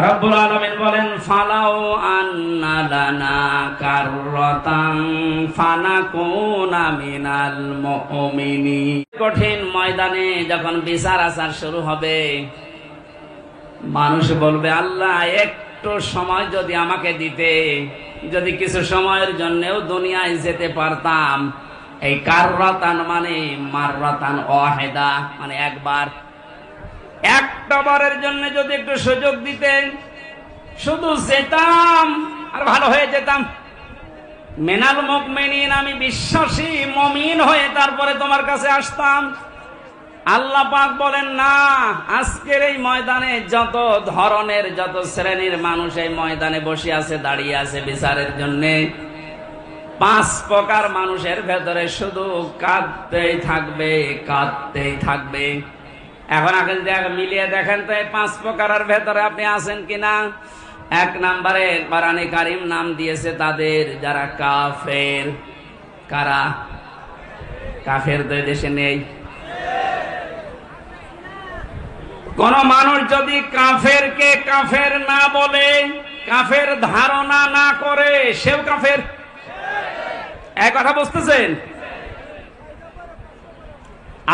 রব্বুল আলামিন বলেন, ফালাউ আন্না লানা কাররাতান ফানাকুনা মিনাল মুমিনিন। কঠিন ময়দানে যখন বিচার আচার শুরু হবে, মানুষ বলবে, আল্লাহ একটু সময় যদি আমাকে দিতে, যদি কিছু সময়ের জন্যও দুনিয়ায় যেতে পারতাম। এই কাররাতান মানে মাররাতান ওয়াহিদা, মানে একবার, একটা বারের জন্য যদি একটু সুযোগ দিতেন, শুধু যেতাম আর ভালো হয়ে যেতাম। মিনাল মুমিনিন, আমি বিশ্বাসী মুমিন হয়ে তারপরে তোমার কাছে আসতাম। আল্লাহ পাক বলেন না, আজকের এই ময়দানে যত ধরনের যত শ্রেণীর মানুষ এই ময়দানে বসে আছে, দাঁড়িয়ে আছে বিচারের জন্য, 5 প্রকার মানুষের ভেতরে শুধু কাঁদতেই থাকবে, কাঁদতেই থাকবে। এখন আগে মিলিয়ে দেখেন তো এই 5 প্রকারের ভেতরে আপনি আছেন কিনা। 1 নম্বরে কোরআনে কারীম নাম দিয়েছে তাদের যারা কাফের। কারা কাফের? তো দেশে নেই। কোন মানুষ যদি কাফেরকে কাফের না বলে, কাফের ধারণা না করে, সেও কাফের। এক কথা বুঝতেছেন?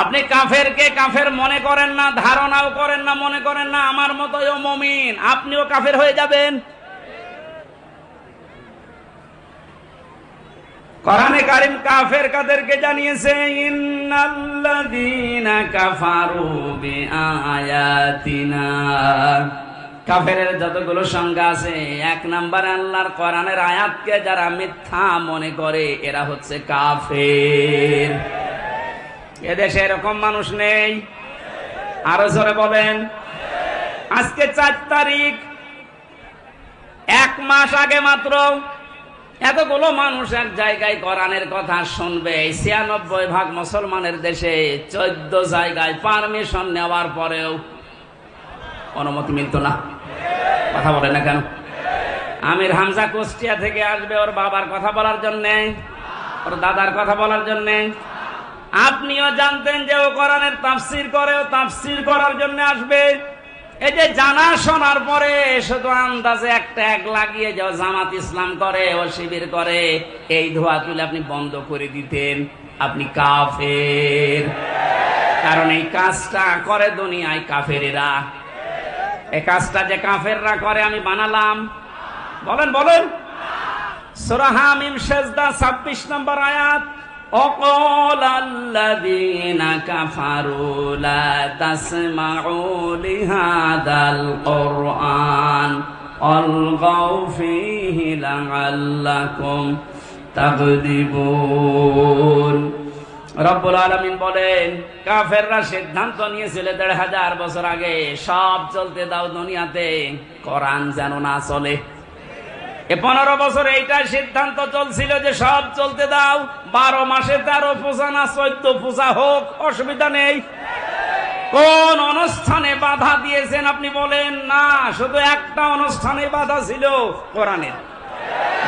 আপনি কাফেরকে কাফের মনে করেন না, ধারণাও করেন না, মনে করেন না আমার মতোই মুমিন, আপনিও কাফের হয়ে যাবেন। কোরআনে কারীম কাফের কাদেরকে জানিয়েছে, ইন্নাল্লাযীনা কাফারু বিআয়াতিনা। কাফেরের যতগুলো সংজ্ঞা আছে, 1 নম্বরে আল্লাহর কোরআনের আয়াতকে যারা মিথ্যা মনে করে এরা হচ্ছে কাফের। এদেশে এরকম মানুষ নেই? আরো জোরে বলেন। আজকে 4 তারিখ, 1 মাস আগে মাত্র এতগুলো মানুষ এক জায়গায় কোরআনের কথা শুনবে। 96% মুসলমানের দেশে 14 জায়গায় পারমিশন নেওয়ার পরেও অনুমতি মিলত না। কথা বলে না কেন? আমির হামজা কুষ্টিয়া থেকে আসবে ওর বাবার কথা বলার জন্যে, ওর দাদার কথা বলার জন্যে। আপনিও জানতেন যে ও কোরআনের তাফসীর করে, ও তাফসীর করার জন্য আসবে। এই যে জানা শোনার পরে শুধু আন্দাজে একটা এক লাগিয়ে যে জামাত ইসলাম করে, ও শিবির করে, এই ধোয়া তুলে আপনি বন্ধ করে দিতেন, আপনি কাফের। কারণ এই কাজটা করে দুনিয়ায় কাফেরেরা। এই কাজটা যে কাফেররা করে আমি বানালাম? বলেন বলেন। সূরা হামিম সিজদা 26 নম্বর আয়াত, وقال الذين كفروا لا تسمعوا لهذا القرآن والغوا فيه لعلكم تغلبون। রব্বুল আলামিন বলেন, কাফেররা সিদ্ধান্ত নিয়েছিল 1500 বছর আগে, সব চলতে দাও দুনিয়াতে, কোরআন যেন না চলে। 15 বছর এইটা সিদ্ধান্ত চলছিল যে সব চলতে দাও, 12 মাসে 13 পূজা না 14 পূজা হোক, অসুবিধা নেই। কোন অনুষ্ঠানে বাধা দিয়েছেন আপনি বলেন? না, শুধু একটা অনুষ্ঠানে বাধা ছিল, কোরআনের।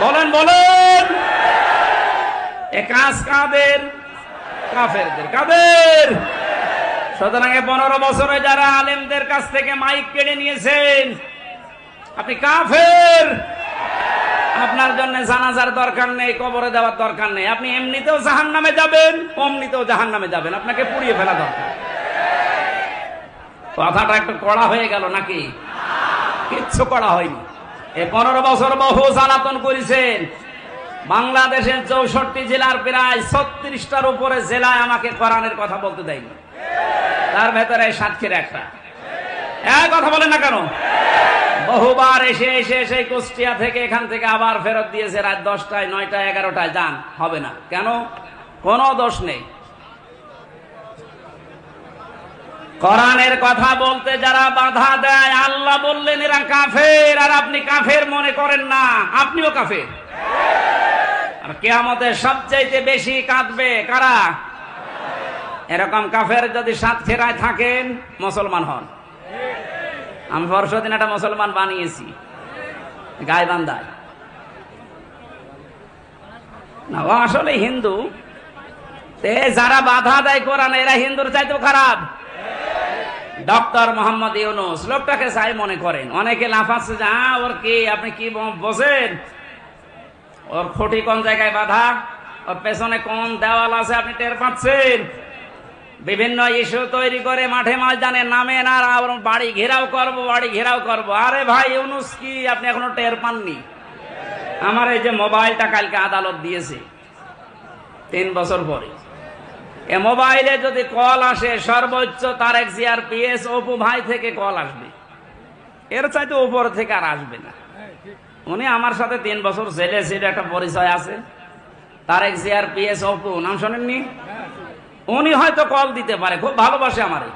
বলেন বলেন। এ কাজ কাদের? কাফেরদের। কাদের? সুতরাং 15 বছরে যারা আলেমদের কাছ থেকে মাইক কেড়ে নিয়েছেন, আপনি কাফের। আপনার জন্য জানাজার দরকার নেই, কবরে দেওয়ার দরকার নেই। আপনি এমনিতেও জাহান্নামে যাবেন, অমনিতেও জাহান্নামে যাবেন, আপনাকে পুড়িয়ে ফেলা দরকার। কথাটা একটু কড়া হয়ে গেল নাকি? কিচ্ছু কড়া হয়নি। 15 বছর বহু জ্বালাতন করেছেন। বাংলাদেশের 64 জেলার প্রায় 36টার উপরে জেলায় আমাকে কোরআনের কথা বলতে দেয়নি, তার ভেতরে সাতক্ষীরা একটা। কথা বলেন না কেন? বহুবার এসে এসে সেই কুষ্টিয়া থেকে এখান থেকে আবার ফেরত দিয়েছে রাত 10টায়, 9টায়, 11টায়। যান, হবে না। কেন? কোনো দোষ নেই। কোরআনের কথা বলতে যারা বাধা দেয়, আল্লাহ বললেন এরা কাফের, আর আপনি কাফের মনে করেন না, আপনিও কাফের। আর কিয়ামতে সবচাইতে বেশি কাঁদবে কারা? এরকম কাফের যদি সাতক্ষীরায় থাকেন, মুসলমান হন। আমি পরশুদিন একটা মুসলমান বানিয়েছি গাইবান্ধায়। না, ও আসলে হিন্দু। যারা বাধা দেয় কোরআনে, এরা হিন্দুর চাইতেও খারাপ। ডক্টর মোহাম্মদ ইউনূস লোকটাকে চাই মনে করেন। অনেকে লাফাচ্ছে যে ওর কি, আপনি কি বোঝেন? ওর খুঁটি কোন জায়গায় বাধা, ওর পেছনে কোন দেওয়াল আছে আপনি টের পাচ্ছেন? বিভিন্ন ইস্যু তৈরি করে মাঠে ময়দানে নামেন আর বাড়ি ঘেরাও করবো, বাড়ি ঘেরাও করবো। আরে ভাই, ইউনূস কি আপনি এখনো টের পাননি? আমার এই যে মোবাইলটা কালকে আদালত দিয়েছে 3 বছর পরে, এ মোবাইলে যদি কল আসে, সর্বোচ্চ তারেক জিয়ার পিএস অপু ভাই থেকে কল আসবে, এর চাইতে উপর থেকে আর আসবে না। উনি আমার সাথে 3 বছর জেলে ছিল, একটা পরিচয় আছে। তারেক জিয়ার পিএস অপু, নাম শোনেননি? উনি হয়তো কল দিতে পারে, খুব ভালোবাসে আমারে।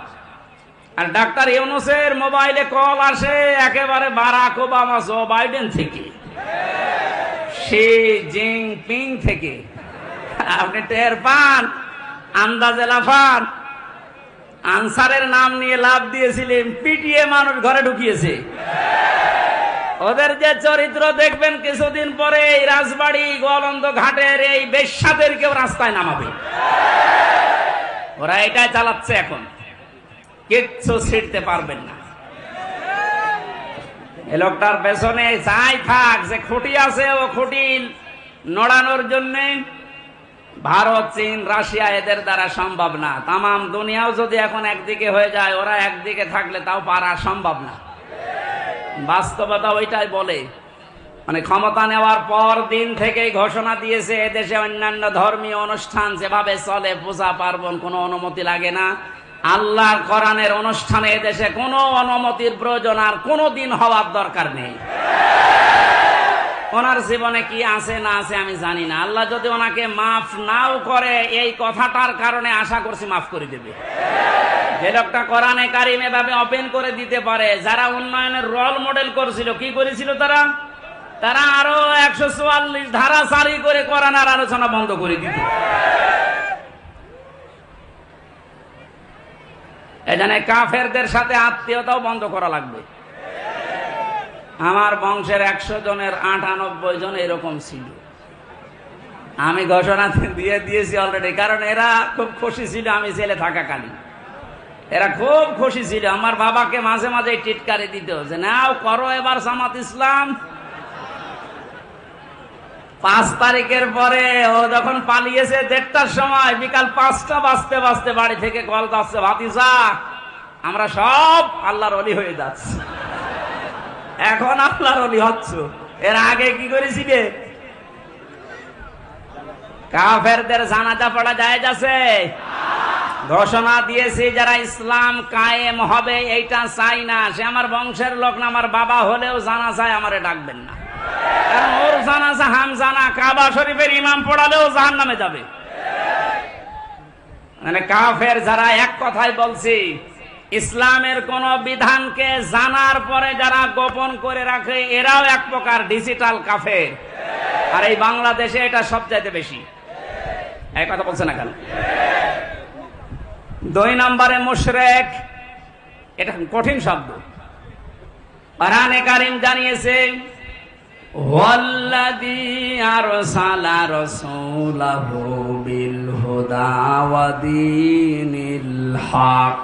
আর ডাক্তার ইউনূসের মোবাইলে কল আসে একেবারে বারাক ওবামা, জো বাইডেন থেকে, শি জিনপিং থেকে। আপনি টের পান, আন্দাজে লাফান। আনসারের নাম নিয়ে লাভ দিয়েছিলেন, পিটিয়ে মানুষ ঘরে ঢুকিয়েছে। ওদের যে চরিত্র দেখবেন কিছুদিন পরে এই রাজবাড়ি গোয়ালন্দ ঘাটের এই বেশ্যাদেরকেও রাস্তায় নামাবে। ওরা এটাই চালাচ্ছে এখন, কিচ্ছু ছিড়তে পারবেন না। এই লোকটার পেছনে যাই থাক, যে খুঁটি আছে ও খুঁটি নড়ানোর জন্য ভারত, চীন, রাশিয়া এদের দ্বারা সম্ভব না। তামাম দুনিয়াও যদি এখন একদিকে হয়ে যায়, ওরা একদিকে থাকলে তাও পারা সম্ভব না। বাস্তবতা ওইটাই বলে। মানে ক্ষমতা নেওয়ার পর দিন থেকেই ঘোষণা দিয়েছে এদেশে অন্যান্য ধর্মীয় অনুষ্ঠান যেভাবে চলে, পূজা পার্বণ, কোনো অনুমতি লাগে না। আল্লাহর কোরআনের অনুষ্ঠানে এদেশে কোনো অনুমতির প্রয়োজন আর কোনো দিন হওয়ার দরকার নেই। ওনার জীবনে কি আছে না আছে আমি জানি না। আল্লাহ যদি ওনাকে মাফ নাও করে, এই কথাটার কারণে আশা করছি মাফ করে দেবে। যে লোকটা কোরআনে কারিম এভাবে ওপেন করে দিতে পারে, যারা উন্নয়নের রোল মডেল করছিল, কি করেছিল তারা? তারা আরো 144 ধারা জারি করে কোরআনের আলোচনা বন্ধ করে দিত। এজন্য কাফেরদের সাথে আত্মীয়তাও বন্ধ করা লাগবে। আমার বংশের 100 জনের 98 জন এরকম ছিল। আমি ঘোষণা দিয়ে দিয়েছি অলরেডি, কারণ এরা খুব খুশি ছিল আমি জেলে থাকাকালীন। এরা খুব খুশি ছিল। আমার বাবাকে মাঝে মাঝে টিটকারি দিত যে নাও করো এবার জামাত ইসলাম। 5 তারিখের পরে ও যখন পালিয়েছে 1:30টার সময়, বিকাল 5টা বাজতে বাজতে বাড়ি থেকে কল যাচ্ছে, ভাতিজা আমরা সব আল্লাহর ওলি হয়ে যাচ্ছি। এখন আল্লাহর ওলি হচ্ছ, এর আগে কি করেছিলে? কাফেরদের জানাজা পড়া জায়েজ আছে? ঘোষণা দিয়েছি যারা ইসলাম কায়েম হবে এইটা চাই না, সে আমার বংশের লোক না, আমার বাবা হলেও জানাজায় আমারে ডাকবেন না। কারণ ওর জানাজা হামজানা, কাবা শরীফের ইমাম পড়ালেও জাহান্নামে যাবে। মানে কাফের যারা, এক কথাই বলছি, ইসলামের কোন বিধানকে জানার পরে যারা গোপন করে রাখে, এরাও এক প্রকার ডিজিটাল কাফের। আর এই বাংলাদেশে এটা সবচাইতে বেশি। এই কথা বলছে না কেন? 2 নম্বরে মুশরিক, এটা কঠিন শব্দ। কোরআনে কারীম জানিয়েছে ওয়াল্লাযী আরসালা রাসূলাহু বিল হুদা ওয়া দীনিল হক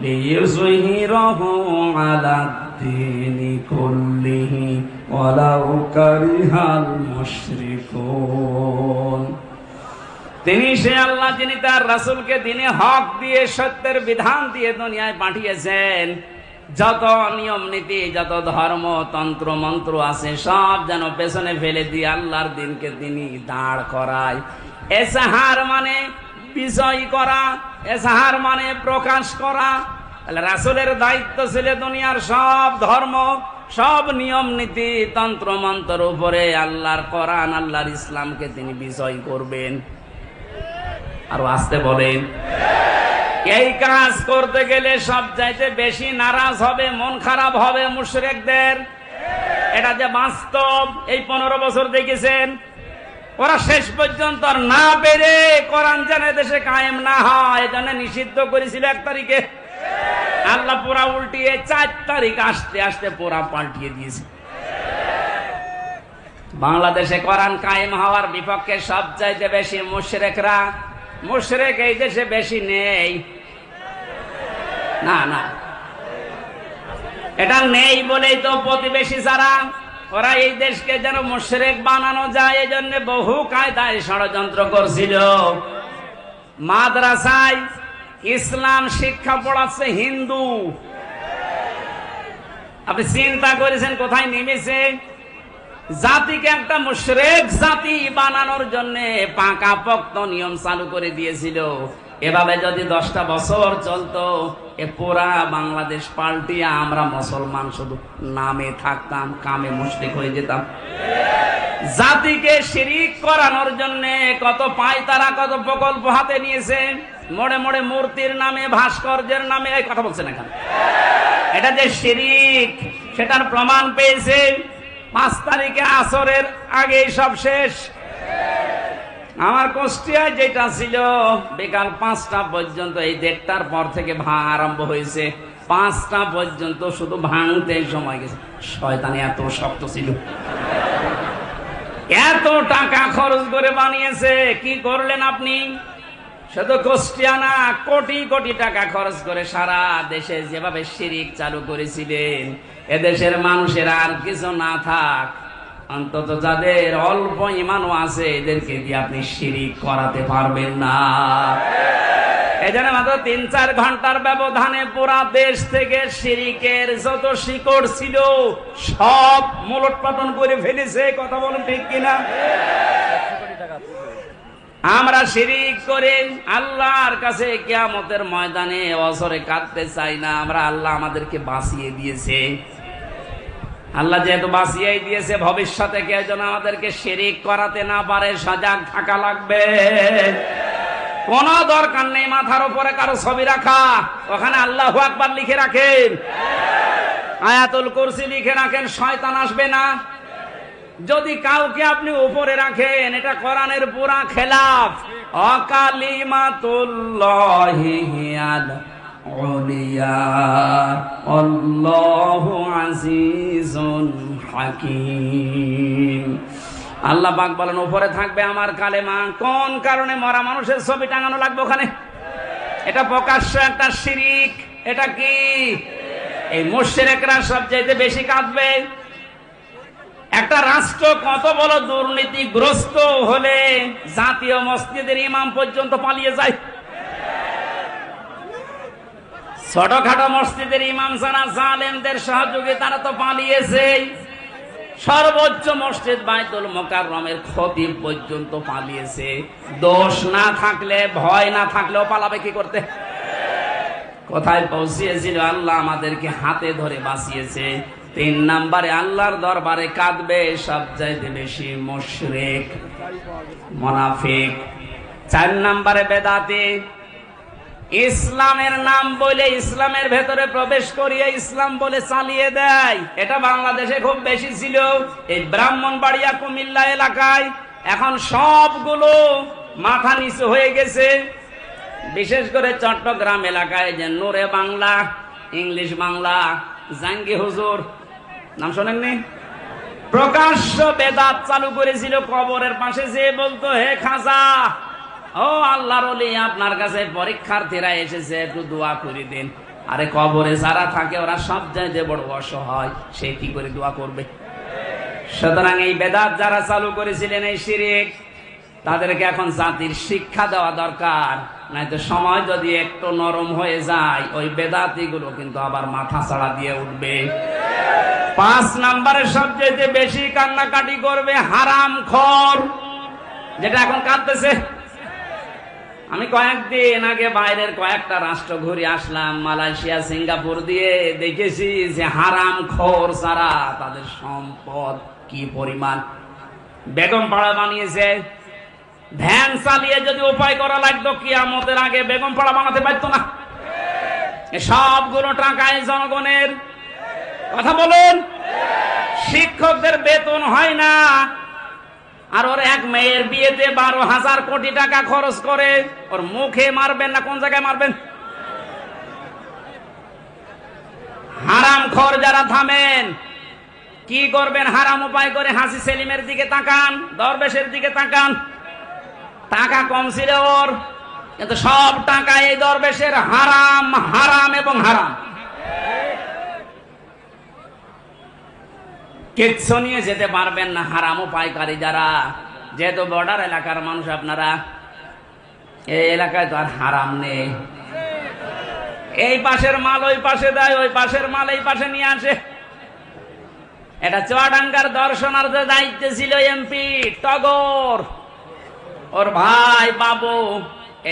লিইয়ুযহিরাহু আলাদ-দীনি কুল্লিহি ওয়ালাউ কারিহাল মুশরিকুন। তিনি সে আল্লাহ যিনি তার রাসূলকে দ্বীনে হক দিয়ে, সত্যের বিধান দিয়ে দুনিয়ায় পাঠিয়েছেন। যত নিয়ম নীতি, যত ধর্ম তন্ত্র মন্ত্র আছে সব যেন পেছনে ফেলে দিয়ে আল্লাহর দিনকে তিনি দাঁড় করায়। এজাহার মানে বিজয় করা, এজাহার মানে প্রকাশ করা। তাহলে রাসূলের দায়িত্ব ছিল দুনিয়ার সব ধর্ম, সব নিয়ম নীতি, তন্ত্র মন্ত্রের উপরে আল্লাহর কোরআন, আল্লাহর ইসলামকে তিনি বিজয় করবেন। আরো আসতে বলেন। এই কাজ করতে গেলে সবচাইতে বেশি নারাজ হবে, মন খারাপ হবে মুশরিকদের। এটা যে বাস্তব, এই 15 বছর দেখেছেন। ওরা শেষ পর্যন্ত না পেরে কোরআন যেন দেশে কায়েম না হয়, এজন্য নিষিদ্ধ করেছিল 1 তারিখে। আল্লাহ পুরা উল্টিয়ে 4 তারিখ আসতে আসতে পুরা পাল্টিয়ে দিয়েছে। বাংলাদেশে কোরআন কায়েম হওয়ার বিপক্ষে সবচাইতে বেশি মুশরিকরা। মুশরিক এই দেশে বেশি নেই, না না, এটা নেই বলেই তো প্রতিবেশী যারা, ওরা এই দেশকে যেন মুশরিক বানানো যায় এই জন্য বহু কায়দায় ষড়যন্ত্র করছিল। মাদ্রাসায় ইসলাম শিক্ষা পড়াচ্ছে হিন্দু। আপনি চিন্তা করেছেন কোথায় নেমেছে? জাতিকে একটা মুশরিক জাতি বানানোর জন্য পাকাপোক্ত নিয়ম চালু করে দিয়েছিল। এভাবে যদি 10টা বছর চলতো, এ পুরা বাংলাদেশ পাল্টিয়া আমরা মুসলমান শুধু নামে থাকতাম, কামে মুশরিক হয়ে যেতাম। জাতিকে শিরিক করানোর জন্য কত পায়তারা, কত প্রকল্প হাতে নিয়েছে। মোড়ে মোড়ে মূর্তির নামে, ভাস্কর্যের নামে, এই কথা বলছেন এখানে, এটা যে শিরিক সেটার প্রমাণ পেয়েছে 5 তারিখে আসরের আগে সব শেষ। আমার কুষ্টিয়ায় যেটা ছিল বিকাল 5টা পর্যন্ত, এই 1:30টার পর থেকে আরম্ভ হয়েছে, 5টা পর্যন্ত শুধু ভাঙতে সময় গেছে। শয়তানি এত শক্ত ছিল, এত টাকা খরচ করে বানিয়েছে। কি করলেন আপনি? শুধু কুষ্টিয়া না, কোটি কোটি টাকা খরচ করে সারা দেশে যেভাবে শিরিক চালু করেছিলেন, এদেশের মানুষের আর কিছু না থাক, অন্তত যাদের অল্প ঈমানও আছে এদেরকে দিয়ে আপনি শিরিক করাতে পারবেন না। এই জন্য মাত্র 3-4 ঘন্টার ব্যবধানে পুরা দেশ থেকে শিরিকের যত শিকড় ছিল সব মূলোৎপাটন করে ফেলেছে। কথা বলুন ঠিক কিনা? আমরা শিরিক করে আল্লাহর কাছে কিয়ামতের ময়দানে অজরে কাঁদতে চাই না। আমরা আল্লাহ আমাদেরকে বাঁচিয়ে দিয়েছে। আল্লাহ যেহেতু বাঁচিয়ে দিয়েছে, ভবিষ্যতে কেউ যেন আমাদেরকে শিরিক করাতে না পারে সজাগ থাকা লাগবে। কোন দরকার নেই মাথার উপরে কারো ছবি রাখা, ওখানে আল্লাহু আকবার লিখে রাখেন, আয়াতুল কুরসি লিখে রাখেন, শয়তান আসবে না। যদি কাউকে আপনি উপরে রাখেন, এটা কোরআনের পুরা খেলাফ। অকালিমাতুল্লাহি হিয়াল উলিয়া আল্লাহু আজিজুন হাকীম। আল্লাহ পাক বলেন উপরে থাকবে আমার কালেমা। কোন কারণে মরা মানুষের ছবি টাঙানো লাগবে ওখানে? এটা প্রকাশ্য একটা শিরিক। এটা কি? এই মুশরিকরা সবচাইতে বেশি কাঁদবে। একটা রাষ্ট্র কত বড় দুর্নীতিগ্রস্ত হলে জাতীয় মসজিদের ইমাম পর্যন্ত পালিয়ে যায়। ছোটখাটো মসজিদের ইমাম যারা জালেমদের সহযোগী তারা তো পালিয়েছে। সর্বোচ্চ মসজিদ বাইতুল মুকাররমের খতিব পর্যন্ত পালিয়েছে। দোষ না থাকলে, ভয় না থাকলেও পালাবে কি করতে? কোথায় পৌঁছিয়েছিল? আল্লাহ আমাদেরকে হাতে ধরে বাঁচিয়েছে। 3 নম্বরে আল্লাহর দরবারে কাঁদবে সবচাইতে বেশি মুশরিক, মুনাফিক। 4 নম্বরে বেদাতি। ইসলামের নাম বলে ইসলামের ভেতরে প্রবেশ করিয়ে ইসলাম বলে চালিয়ে দেয়। এটা বাংলাদেশে খুব বেশি ছিল। এই ব্রাহ্মণবাড়িয়া, কুমিল্লা এলাকায় এখন সবগুলো মাথা নিচু হয়ে গেছে। বিশেষ করে চট্টগ্রাম এলাকায় যে নূরে বাংলা, ইংলিশ বাংলা, জাঙ্গি হুজুর নাম শোনেননি? প্রকাশ্য বেদাত চালু করেছিল। কবরের পাশে যে বলতো, হে খাজা, ও আল্লাহর ওলি, আপনার কাছে পরীক্ষার্থীরা এসেছে, একটু দোয়া করে দেন। আরে কবরে যারা থাকে ওরা সব চাইতে বড় অসহায়, সে কি করে দোয়া করবে? সুতরাং এই বেদাত যারা চালু করেছিলেন, এই শিরক, তাদেরকে এখন জাতির শিক্ষা দেওয়া দরকার। নয়তো সময় যদি একটু নরম হয়ে যায়, ওই বেদাতি গুলো কিন্তু আবার মাথা ছাড়া দিয়ে উঠবে। 5 নম্বরে সবচেয়ে বেশি কান্নাকাটি করবে হারামখোর, যেটা এখন কাঁদতেছে। আমি কয়েকদিন আগে বাইরের কয়েকটা রাষ্ট্র ঘুরে আসলাম, মালয়েশিয়া, সিঙ্গাপুর দিয়ে, দেখেছি যে হারামখোর যারা, তাদের সম্পদ কি পরিমাণ। বেগম পাড়া বানিয়েছে। ধ্যান চালিয়ে যদি উপায় করা লাগতো, কিয়ামতের আগে বেগম পাড়া বানাতে পারতো না। সবগুলো টাকায় জনগণের। কথা বলুন। শিক্ষকদের বেতন হয় না, আর ওর এক মেয়ের বিয়েতে 12,000 কোটি টাকা খরচ করে। ওর মুখে মারবেন না কোন জায়গায় মারবেন? হারামখোর যারা, থামেন। কি করবেন? হারাম উপায় করে হাসি সেলিমের দিকে তাকান, দরবেশের দিকে তাকান। টাকা কম ছিল ওর, কিন্তু সব টাকা এই দরবেশের। হারাম, হারাম এবং হারাম। কিচ্ছু নিয়ে যেতে পারবেন না হারাম উপায়কারী যারা। যেহেতু বর্ডার এলাকার মানুষ আপনারা, এই এলাকায় তো আর হারাম নেই। এই পাশের মাল ওই পাশে দেয়, ওই পাশের মাল এই পাশে নিয়ে আসে। এটা চুয়াডাঙ্গার দর্শনার্থীর দায়িত্বে ছিল এমপি টগর, ওর ভাই বাবু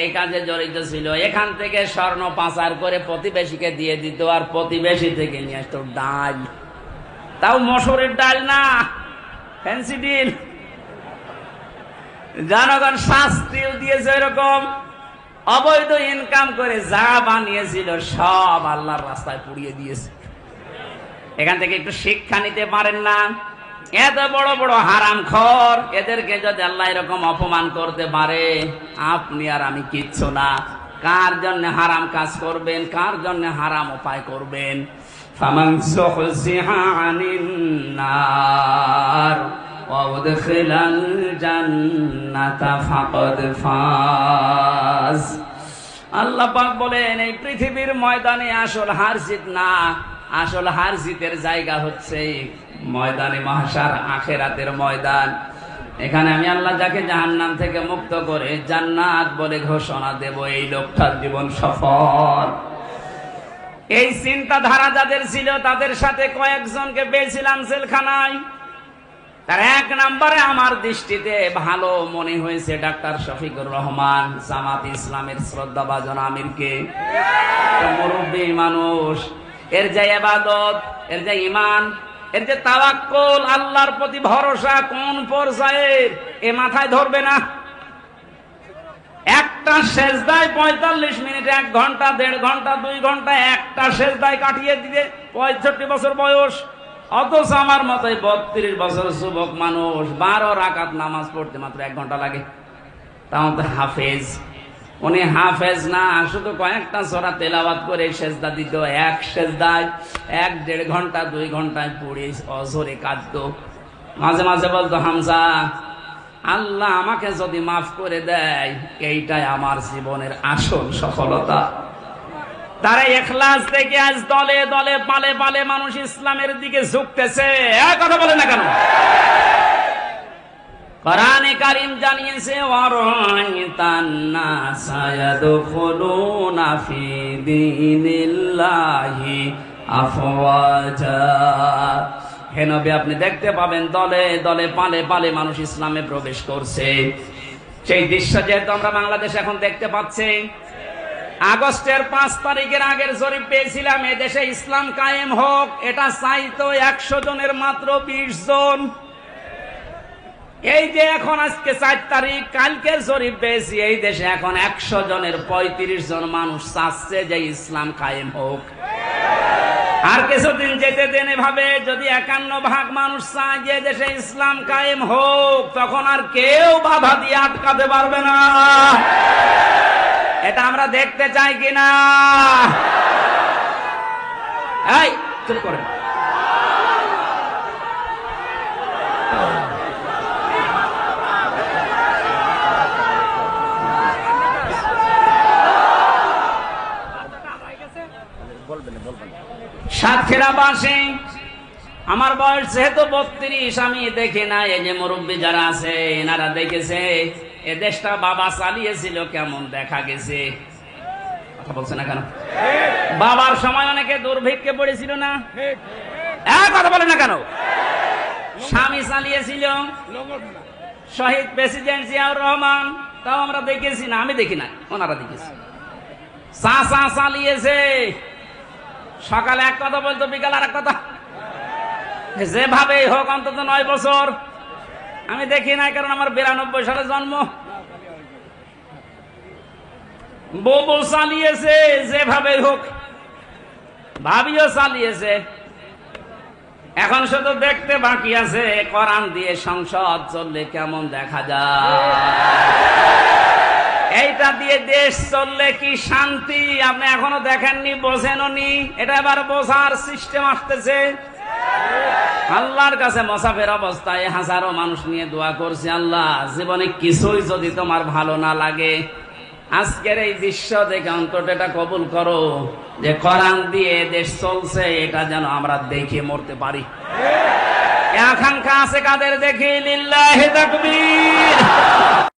এই কাজে জড়িত ছিল। এখান থেকে স্বর্ণ পাচার করে প্রতিবেশীকে দিয়ে দিত, আর প্রতিবেশী থেকে নিয়ে আসতো ডাল। তাও মসুরের ডাল না, ফ্যান্সি ডিল। জনগণ শাস্তিও দিয়েছে এরকম। অবৈধ ইনকাম করে যা বানিয়েছিল সব আল্লাহর রাস্তায় পুড়িয়ে দিয়েছে। এখান থেকে একটু শিক্ষা নিতে পারেন না? এত বড় বড় হারামখোর, এদেরকে যদি আল্লাহ এরকম অপমান করতে পারে, আপনি আর আমি কিচ্ছু না। কার জন্য হারাম কাজ করবেন, কার জন্য হারাম উপায় করবেন? ফামান যুহজিহা আনিন নার ওয়া উদখিলাল জান্নাতা ফাকাদ ফাজ। আল্লাহ পাক বলেন, এই পৃথিবীর ময়দানে আসল হার জিত না, আসল হার জিতের জায়গা হচ্ছে ময়দানে মাহশার, আখিরাতের ময়দান। এখানে আমি আল্লাহ যাকে জাহান্নাম থেকে মুক্ত করে জান্নাত বলে ঘোষণা দেব, এই লোকটার জীবন সফল। এই চিন্তাধারা যাদের ছিল তাদের সাথে কয়েকজনকে পেয়েছিলাম জেলখানায়। তার এক নম্বরে আমার দৃষ্টিতে ভালো মনে হয়েছে ডাক্তার শফিকুর রহমান, জামাত ইসলামের শ্রদ্ধাভাজন আমিরকে। মুরব্বী মানুষ, এর যে ইবাদত, এর যে ঈমান, এর যে তাওয়াক্কুল, আল্লাহর প্রতি ভরসা কোন পর্যায়ের এ মাথায় ধরবে না। একটা সেজদায় 45 মিনিট, 1 ঘন্টা, 1.5 ঘন্টা, 2 ঘন্টা একটা সেজদায় কাটিয়ে দিতে 65 বছর বয়স। অথচ আমার মতোই 32 বছর যুবক মানুষ 12 রাকাত নামাজ পড়তে মাত্র 1 ঘন্টা লাগে। তাও তো হাফেজ। উনি হাফেজ না, শুধু কয়েকটা সূরা তেলাওয়াত করে সেজদা দিত। এক সেজদায় 1-1.5 ঘন্টা, 2 ঘন্টায় পড়ে অজরে কাঁদতো। মাঝে মাঝে বলতো, হামজা, আল্লাহ আমাকে যদি মাফ করে দেয়, এইটাই আমার জীবনের আসল সফলতা। তারা ইখলাস থেকে আজ দলে দলে পালে পালে মানুষ ইসলামের দিকে ঝুঁকতেছে। কথা বলে না কেন? কোরআনে কারীম জানিয়েছে, ওয়ারাইতান নাসা ইয়াদখুলুনা ফি দীনিল্লাহি আফওয়াজা। হে নবী, আপনি দেখতে পাবেন দলে দলে পালে পালে মানুষ ইসলামে প্রবেশ করছে। সেই দৃশ্য যেহেতু আমরা বাংলাদেশে এখন দেখতে পাচ্ছি। আগস্টের 5 তারিখের আগের জরিপ পেয়েছিলাম, এদেশে ইসলাম কায়েম হোক, এটা চাইতো 100 জনের মাত্র 20 জন। এই যে এখন আজকে 4 তারিখ, কালকে জরিপ পেয়েছি, এই দেশে এখন 100 জনের 35 জন মানুষ চাচ্ছে যে ইসলাম কায়েম হোক। আর কিছুদিন যেতে দেন, এভাবে যদি 51 ভাগ মানুষ চায় যে দেশে ইসলাম কায়েম হোক, তখন আর কেউ বাধা দিয়ে আটকাতে পারবে না। এটা আমরা দেখতে চাই কিনা? এই চুপ করেন। সাতক্ষীরাবাসী, আমার বয়স যেহেতু 32, আমি দেখি না। এই যে মুরব্বী যারা আছে এনারা দেখেছে এ দেশটা বাবা চালিয়েছিল, কেমন দেখা গেছে। কথা বলছে না কেন? বাবার সময় অনেকে দুর্ভিক্ষে পড়েছিল না? কথা বলে না কেন? স্বামী চালিয়েছিল, শহীদ প্রেসিডেন্ট জিয়াউর রহমান, তাও আমরা দেখেছি না? আমি দেখি না, ওনারা দেখেছি। চাচা চালিয়েছে, সকালে এক কথা বলতো, বিকাল আর এক কথা। যেভাবে হোক অন্তত 9 বছর আমি দেখি নাই, কারণ আমার 92 সালে জন্ম। বউ চালিয়েছে, যেভাবে হোক। ভাবিও চালিয়েছে। এখন শুধু দেখতে বাকি আছে, কোরআন দিয়ে সংসদ চললে কেমন দেখা যায়। এইটা দিয়ে দেশ চললে কি শান্তি, আপনি এখনো দেখেননি, বোঝেননি। এটা এবার বোঝার সিস্টেম আসতেছে। আল্লাহর কাছে মুসাফির অবস্থায় হাজারো মানুষ নিয়ে দোয়া করছে, আল্লাহ জীবনে কিছুই যদি তোমার ভালো না লাগে, আজকের এই দৃশ্য দেখে অন্তত এটা কবুল করো যে কোরআন দিয়ে দেশ চলছে, এটা যেন আমরা দেখে মরতে পারি। আকাঙ্ক্ষা আছে কাদের? দেখি লিল্লাহি তাকবীর।